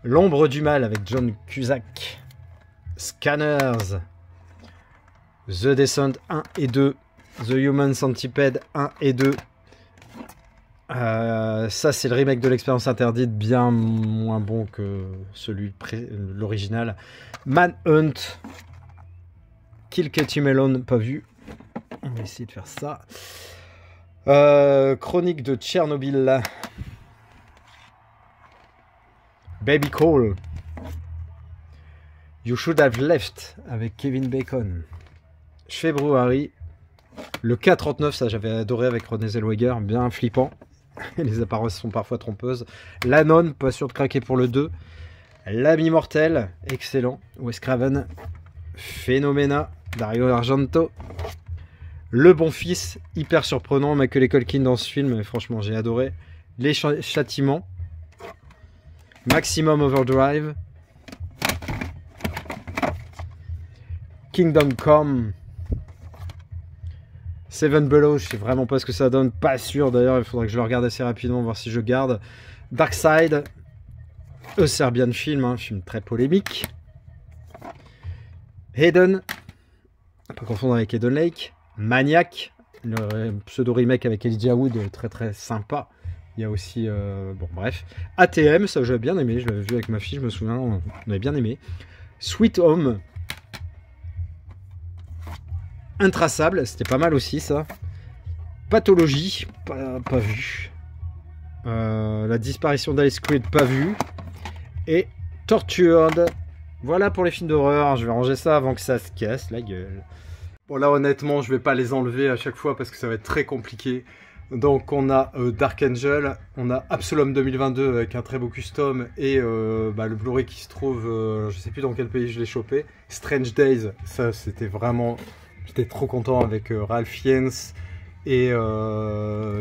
L'ombre du mal avec John Cusack. Scanners. The Descent 1 et 2. The Human Centipede 1 et 2. Ça c'est le remake de l'Expérience Interdite, bien moins bon que celui l'original. Manhunt. Kill Katie Melon, pas vu. On va essayer de faire ça. Chronique de Tchernobyl. Baby Call. You Should Have Left avec Kevin Bacon. February. Le K-39, ça j'avais adoré avec René Zellweger, bien flippant. Les apparences sont parfois trompeuses. La Nonne, pas sûr de craquer pour le 2. L'Ami Mortel, excellent. Wes Craven. Phénoména, Dario Argento. Le Bon Fils, hyper surprenant. Macaulay Culkin dans ce film, mais franchement j'ai adoré. Les Châtiments. Maximum Overdrive. Kingdom Come. Seven Below, je sais vraiment pas ce que ça donne, pas sûr d'ailleurs, il faudra que je le regarde assez rapidement, voir si je garde. Dark Side, A Serbian Film, hein, film très polémique. Hayden, à pas confondre avec Hayden Lake. Maniac, le pseudo remake avec Elijah Wood, très très sympa. Il y a aussi, bon bref, ATM, ça j'avais bien aimé, je l'avais vu avec ma fille, je me souviens, on avait bien aimé. Sweet Home, Intraçable, c'était pas mal aussi ça. Pathologie, pas vu. La disparition d'Alice Creed, pas vu. Et Tortured, voilà pour les films d'horreur, je vais ranger ça avant que ça se casse la gueule. Bon là honnêtement je vais pas les enlever à chaque fois parce que ça va être très compliqué. Donc on a Dark Angel, on a Absolum 2022 avec un très beau custom et le Blu-ray qui se trouve, je sais plus dans quel pays je l'ai chopé. Strange Days, ça c'était vraiment, j'étais trop content avec Ralph Fiennes et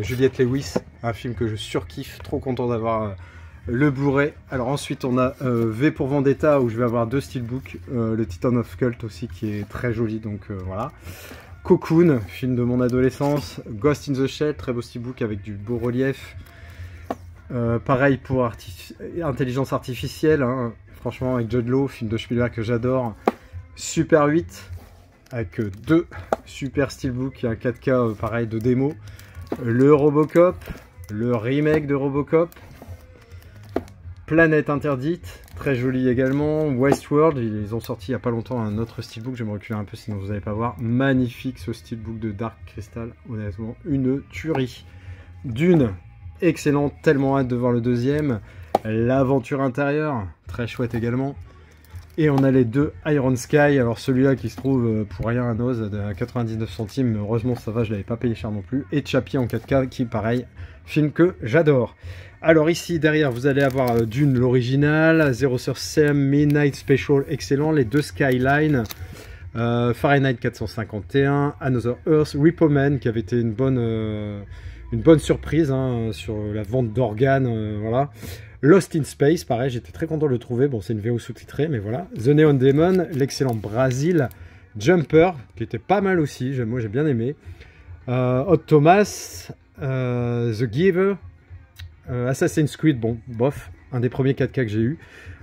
Juliette Lewis, un film que je surkiffe, trop content d'avoir le Blu-ray. Alors ensuite on a V pour Vendetta où je vais avoir 2 steelbooks, le Titan of Cult aussi qui est très joli, donc voilà. Cocoon, film de mon adolescence. Ghost in the Shell, très beau steelbook avec du beau relief. Pareil pour Intelligence Artificielle, hein. Franchement avec Jude Law, film de Spielberg que j'adore. Super 8, avec 2 super steelbooks et un 4K pareil de démo. Le Robocop, le remake de Robocop. Planète Interdite, très joli également. Westworld, ils ont sorti il n'y a pas longtemps un autre steelbook, je vais me reculer un peu sinon vous n'allez pas voir. Magnifique ce steelbook de Dark Crystal, honnêtement, une tuerie. Dune, excellent, tellement hâte de voir le deuxième. L'aventure intérieure, très chouette également. Et on a les 2 Iron Sky, alors celui-là qui se trouve pour rien à Noz, à 99 centimes, mais heureusement ça va, je ne l'avais pas payé cher non plus. Et Chappie en 4K, qui pareil, film que j'adore. Alors ici derrière vous allez avoir Dune l'original, Zero Sur Sam, Midnight Special excellent, les 2 Skyline, Fahrenheit 451, Another Earth, Repo Man qui avait été une bonne surprise hein, sur la vente d'organes, voilà. Lost in Space, pareil, j'étais très content de le trouver, bon c'est une VO sous-titrée mais voilà. The Neon Demon, l'excellent Brazil, Jumper qui était pas mal aussi, moi j'ai bien aimé, Hot Thomas, The Giver, Assassin's Creed, bon, bof, un des premiers 4K que j'ai eu.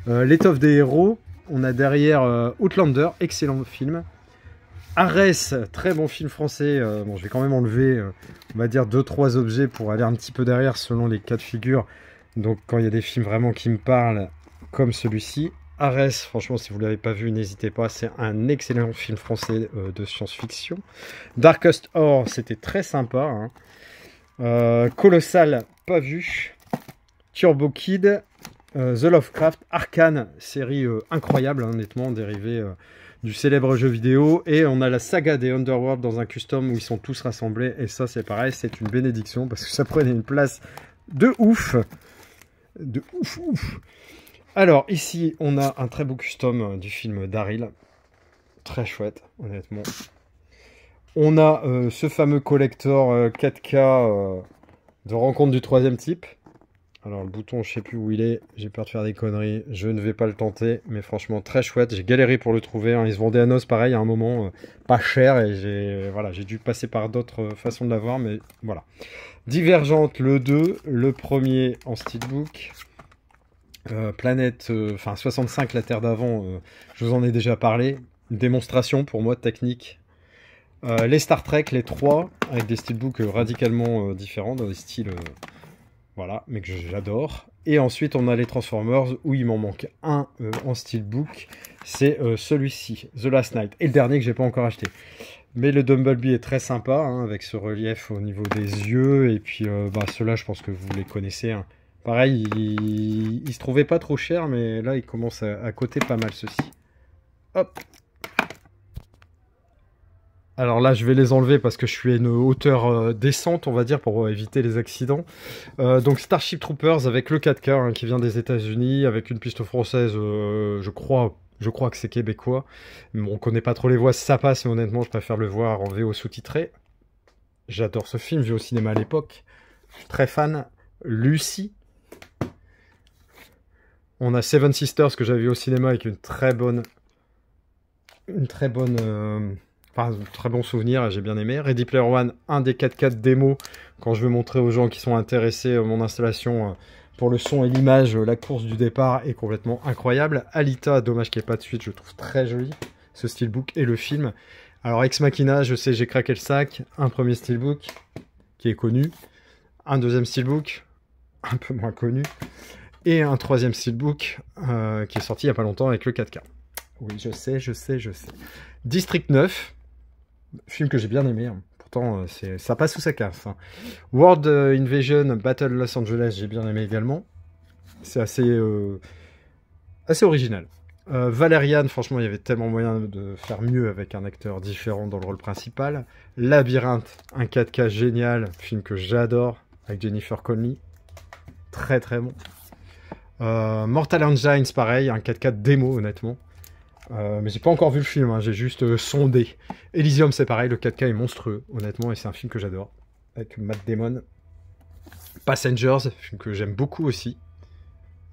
L'étoffe des héros, on a derrière Outlander, excellent film. Arès, très bon film français, bon je vais quand même enlever, on va dire 2-3 objets pour aller un petit peu derrière selon les cas de figure. Donc quand il y a des films vraiment qui me parlent, comme celui-ci. Arès, franchement si vous ne l'avez pas vu, n'hésitez pas, c'est un excellent film français de science-fiction. Darkest Hour, c'était très sympa. Hein. Colossal, pas vu. Turbo Kid, The Lovecraft, Arcane, série incroyable, hein, honnêtement, dérivée du célèbre jeu vidéo. Et on a la saga des Underworld dans un custom où ils sont tous rassemblés. Et ça, c'est pareil, c'est une bénédiction parce que ça prenait une place de ouf. De ouf, ouf. Alors, ici, on a un très beau custom du film Daryl. Très chouette, honnêtement. On a ce fameux collector 4K de Rencontre du troisième type. Alors le bouton, je sais plus où il est, j'ai peur de faire des conneries, je ne vais pas le tenter, mais franchement très chouette, j'ai galéré pour le trouver, hein. Il se vendait à Noz pareil à un moment, pas cher, et j'ai dû passer par d'autres façons de l'avoir, mais voilà. Divergente, le 2, le premier en steelbook, Planète, 65, la Terre d'avant, je vous en ai déjà parlé, une démonstration pour moi technique. Les Star Trek, les 3, avec des steelbooks radicalement différents, dans des styles... voilà, mais que j'adore. Et ensuite, on a les Transformers, où il m'en manque un en steelbook. C'est celui-ci, The Last Night. Et le dernier que j'ai pas encore acheté. Mais le Dumblebee est très sympa, hein, avec ce relief au niveau des yeux. Et puis, ceux-là, je pense que vous les connaissez. Hein. Pareil, il se trouvait pas trop cher, mais là, il commence à coter pas mal, ceci. Hop. Alors là, je vais les enlever parce que je suis à une hauteur décente, on va dire, pour éviter les accidents. Donc Starship Troopers avec le 4K hein, qui vient des États-Unis, avec une piste française, je crois que c'est québécois. On ne connaît pas trop les voix, ça passe, mais honnêtement, je préfère le voir en VO sous-titré. J'adore ce film, vu au cinéma à l'époque. Je suis très fan. Lucie. On a Seven Sisters que j'avais vu au cinéma avec une très bonne Enfin, très bon souvenir, j'ai bien aimé. Ready Player One, un des 4K démo, quand je veux montrer aux gens qui sont intéressés mon installation pour le son et l'image, la course du départ est complètement incroyable. Alita, dommage qu'il n'y ait pas de suite, je trouve très joli, ce steelbook et le film. Alors Ex Machina, je sais, j'ai craqué le sac. Un premier steelbook, qui est connu. Un deuxième steelbook, un peu moins connu. Et un troisième steelbook, qui est sorti il n'y a pas longtemps avec le 4K. Oui, je sais. District 9, film que j'ai bien aimé, hein. Pourtant ça passe sous sa casse, hein. World Invasion Battle Los Angeles, j'ai bien aimé également. C'est assez original. Valerian, franchement, il y avait tellement moyen de faire mieux avec un acteur différent dans le rôle principal. Labyrinthe, un 4K génial, film que j'adore, avec Jennifer Connelly. Très très bon. Mortal Engines, pareil, un 4K démo, honnêtement. Mais j'ai pas encore vu le film, hein, j'ai juste sondé. Elysium, c'est pareil, le 4K est monstrueux, honnêtement, et c'est un film que j'adore. Avec Matt Damon. Passengers, film que j'aime beaucoup aussi.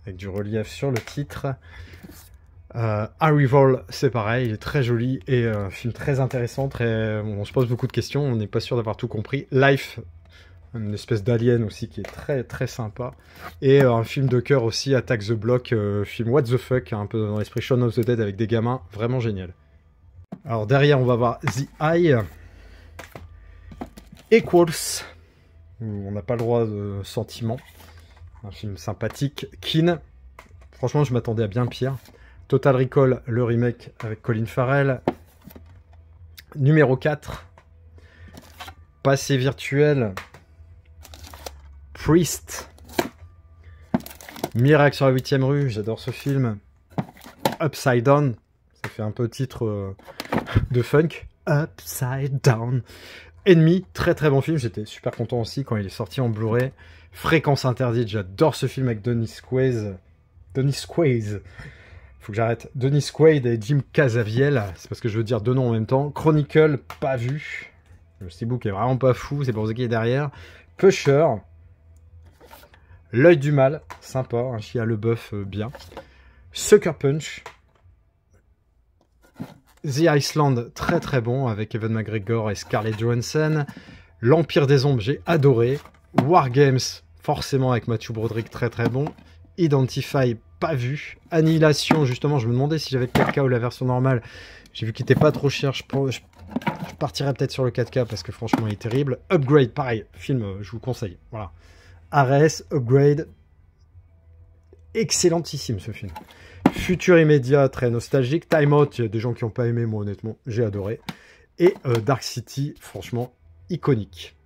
Avec du relief sur le titre. Arrival, c'est pareil, il est très joli et un film très intéressant. On se pose beaucoup de questions, on n'est pas sûr d'avoir tout compris. Life, une espèce d'alien aussi qui est très très sympa. Et un film de cœur aussi, Attack the Block, film what the fuck, un peu dans l'esprit Shaun of the Dead avec des gamins, vraiment génial. Alors derrière, on va voir The Eye. Equals, où on n'a pas le droit de sentiment. Un film sympathique. Keen, franchement, je m'attendais à bien pire. Total Recall, le remake avec Colin Farrell. Numéro 4. Passé virtuel. Priest. Miracle sur la 8ème rue, j'adore ce film. Upside Down, ça fait un peu titre de funk. Upside Down. Ennemi, très très bon film, j'étais super content aussi quand il est sorti en Blu-ray. Fréquence interdite, j'adore ce film avec Dennis Quaid. Faut que j'arrête. Dennis Quaid et Jim Caviezel, c'est parce que je veux dire deux noms en même temps. Chronicle, pas vu. Le steelbook est vraiment pas fou, c'est pour ça qu'il est derrière. Pusher. L'œil du mal, sympa, un chien à le bœuf bien. Sucker Punch. The Iceland, très très bon, avec Evan McGregor et Scarlett Johansson. L'Empire des Ombres, j'ai adoré. War Games, forcément avec Matthew Broderick, très très bon. Identify, pas vu. Annihilation, justement, je me demandais si j'avais le 4K ou la version normale. J'ai vu qu'il était pas trop cher, je partirais peut-être sur le 4K parce que franchement il est terrible. Upgrade, pareil, film, je vous conseille, voilà. Ares, Upgrade, excellentissime ce film. Futur immédiat, très nostalgique. Time Out, il y a des gens qui n'ont pas aimé, moi honnêtement, j'ai adoré. Et Dark City, franchement, iconique.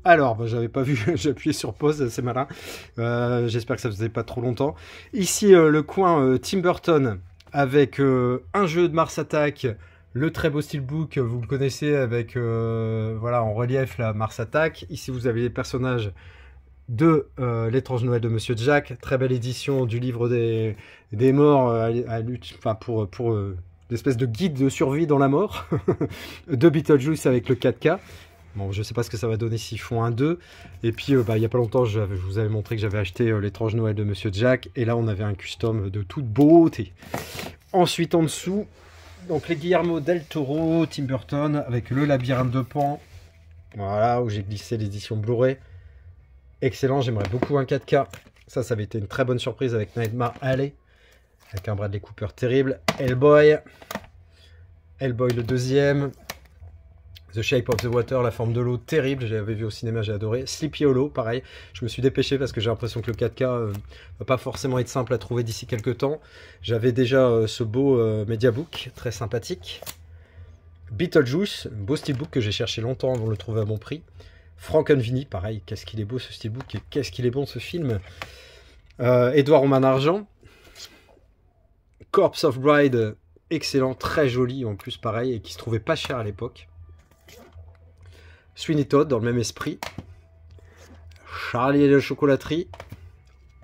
Alors, bah, j'avais pas vu, j'ai appuyé sur pause, c'est malin. J'espère que ça faisait pas trop longtemps. Ici, le coin Tim Burton avec un jeu de Mars Attack, le très beau steelbook, vous le connaissez, avec voilà, en relief la Mars Attack. Ici, vous avez les personnages de L'étrange Noël de Monsieur Jack, très belle édition du livre des morts enfin pour l'espèce de guide de survie dans la mort de Beetlejuice avec le 4K. Bon, je sais pas ce que ça va donner s'ils font un 2. Et puis, il y a pas longtemps, je vous avais montré que j'avais acheté L'étrange Noël de Monsieur Jack. Et là, on avait un custom de toute beauté. Ensuite, en dessous, donc les Guillermo del Toro, Tim Burton, avec le labyrinthe de Pan. Voilà, où j'ai glissé l'édition Blu-ray. excellent. J'aimerais beaucoup un 4K. Ça avait été une très bonne surprise avec Nightmare Alley, avec un Bradley Cooper terrible. Hellboy le deuxième. The Shape of the Water, La forme de l'eau, terrible, j'avais vu au cinéma, j'ai adoré. Sleepy Hollow, pareil, je me suis dépêché parce que j'ai l'impression que le 4K va pas forcément être simple à trouver d'ici quelques temps. J'avais déjà ce beau Mediabook, très sympathique. Beetlejuice, un beau steelbook que j'ai cherché longtemps avant de le trouver à bon prix. Frankenweenie, pareil, qu'est-ce qu'il est beau ce steelbook et qu'est-ce qu'il est bon ce film. Edouard Romain d'Argent. Corpse of Bride, excellent, très joli en plus, pareil, et qui se trouvait pas cher à l'époque. Sweeney Todd, dans le même esprit. Charlie et la chocolaterie.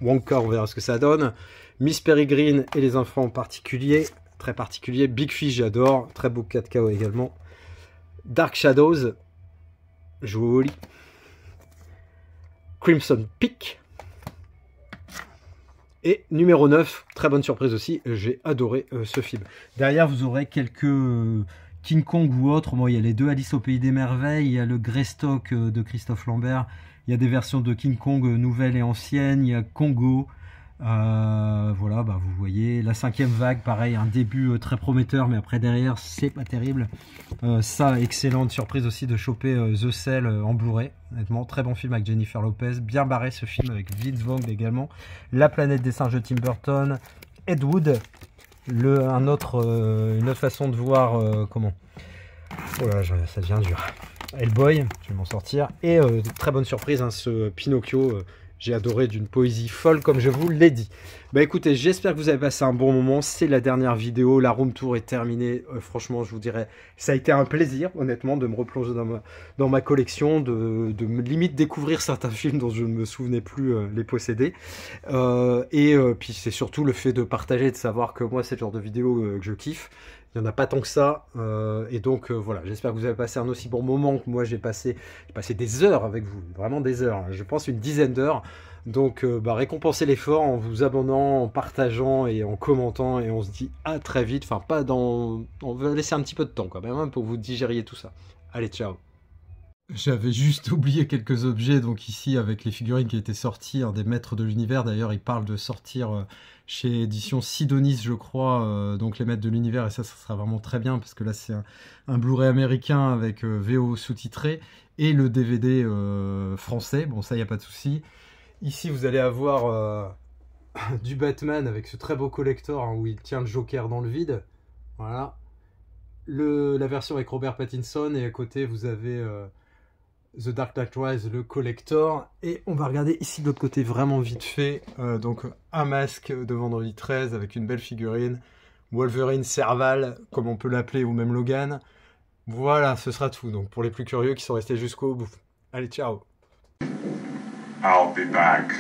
Wonka, on verra ce que ça donne. Miss Peregrine et les enfants en particulier. Très particulier. Big Fish, j'adore. Très beau 4K également. Dark Shadows. Joli. Crimson Peak. Et numéro 9, très bonne surprise aussi. J'ai adoré ce film. Derrière, vous aurez quelques... King Kong ou autre, bon, il y a les deux Alice au Pays des Merveilles, il y a le Greystock de Christophe Lambert, il y a des versions de King Kong nouvelles et anciennes, il y a Congo, voilà, bah, vous voyez, la 5e vague, pareil, un début très prometteur, mais après derrière, c'est pas terrible. Ça, excellente surprise aussi de choper The Cell en Blu-ray, honnêtement, très bon film avec Jennifer Lopez, bien barré ce film avec Vince Vaughn également, La planète des singes de Tim Burton, Ed Wood, une autre façon de voir comment. Oh là, ça devient dur. Hellboy, je vais m'en sortir. Et très bonne surprise, hein, ce Pinocchio. J'ai adoré, d'une poésie folle, comme je vous l'ai dit. Bah écoutez, j'espère que vous avez passé un bon moment. C'est la dernière vidéo. La room tour est terminée. Franchement, je vous dirais, ça a été un plaisir, honnêtement, de me replonger dans ma collection, de limite découvrir certains films dont je ne me souvenais plus les posséder. Puis c'est surtout le fait de partager, de savoir que moi, c'est le genre de vidéo que je kiffe. Il n'y en a pas tant que ça. Voilà, j'espère que vous avez passé un aussi bon moment que moi j'ai passé des heures avec vous, vraiment des heures, je pense une dizaine d'heures. Donc récompensez l'effort en vous abonnant, en partageant et en commentant, et on se dit à très vite, enfin pas dans... On va laisser un petit peu de temps quand même pour vous digériez tout ça. Allez, ciao. J'avais juste oublié quelques objets, donc ici avec les figurines qui étaient sorties, un des maîtres de l'univers, d'ailleurs il parle de sortir chez édition Sidonis je crois, donc les maîtres de l'univers, et ça sera vraiment très bien, parce que là c'est un Blu-ray américain avec VO sous-titré, et le DVD français, bon ça il n'y a pas de souci. Ici vous allez avoir du Batman avec ce très beau collector hein, où il tient le Joker dans le vide, voilà. La version avec Robert Pattinson, et à côté vous avez... The Dark Knight Rises, le collector. Et on va regarder ici de l'autre côté vraiment vite fait. Donc un masque de Vendredi 13 avec une belle figurine. Wolverine Serval, comme on peut l'appeler, ou même Logan. Voilà, ce sera tout. Donc pour les plus curieux qui sont restés jusqu'au bout. Allez, ciao. I'll be back.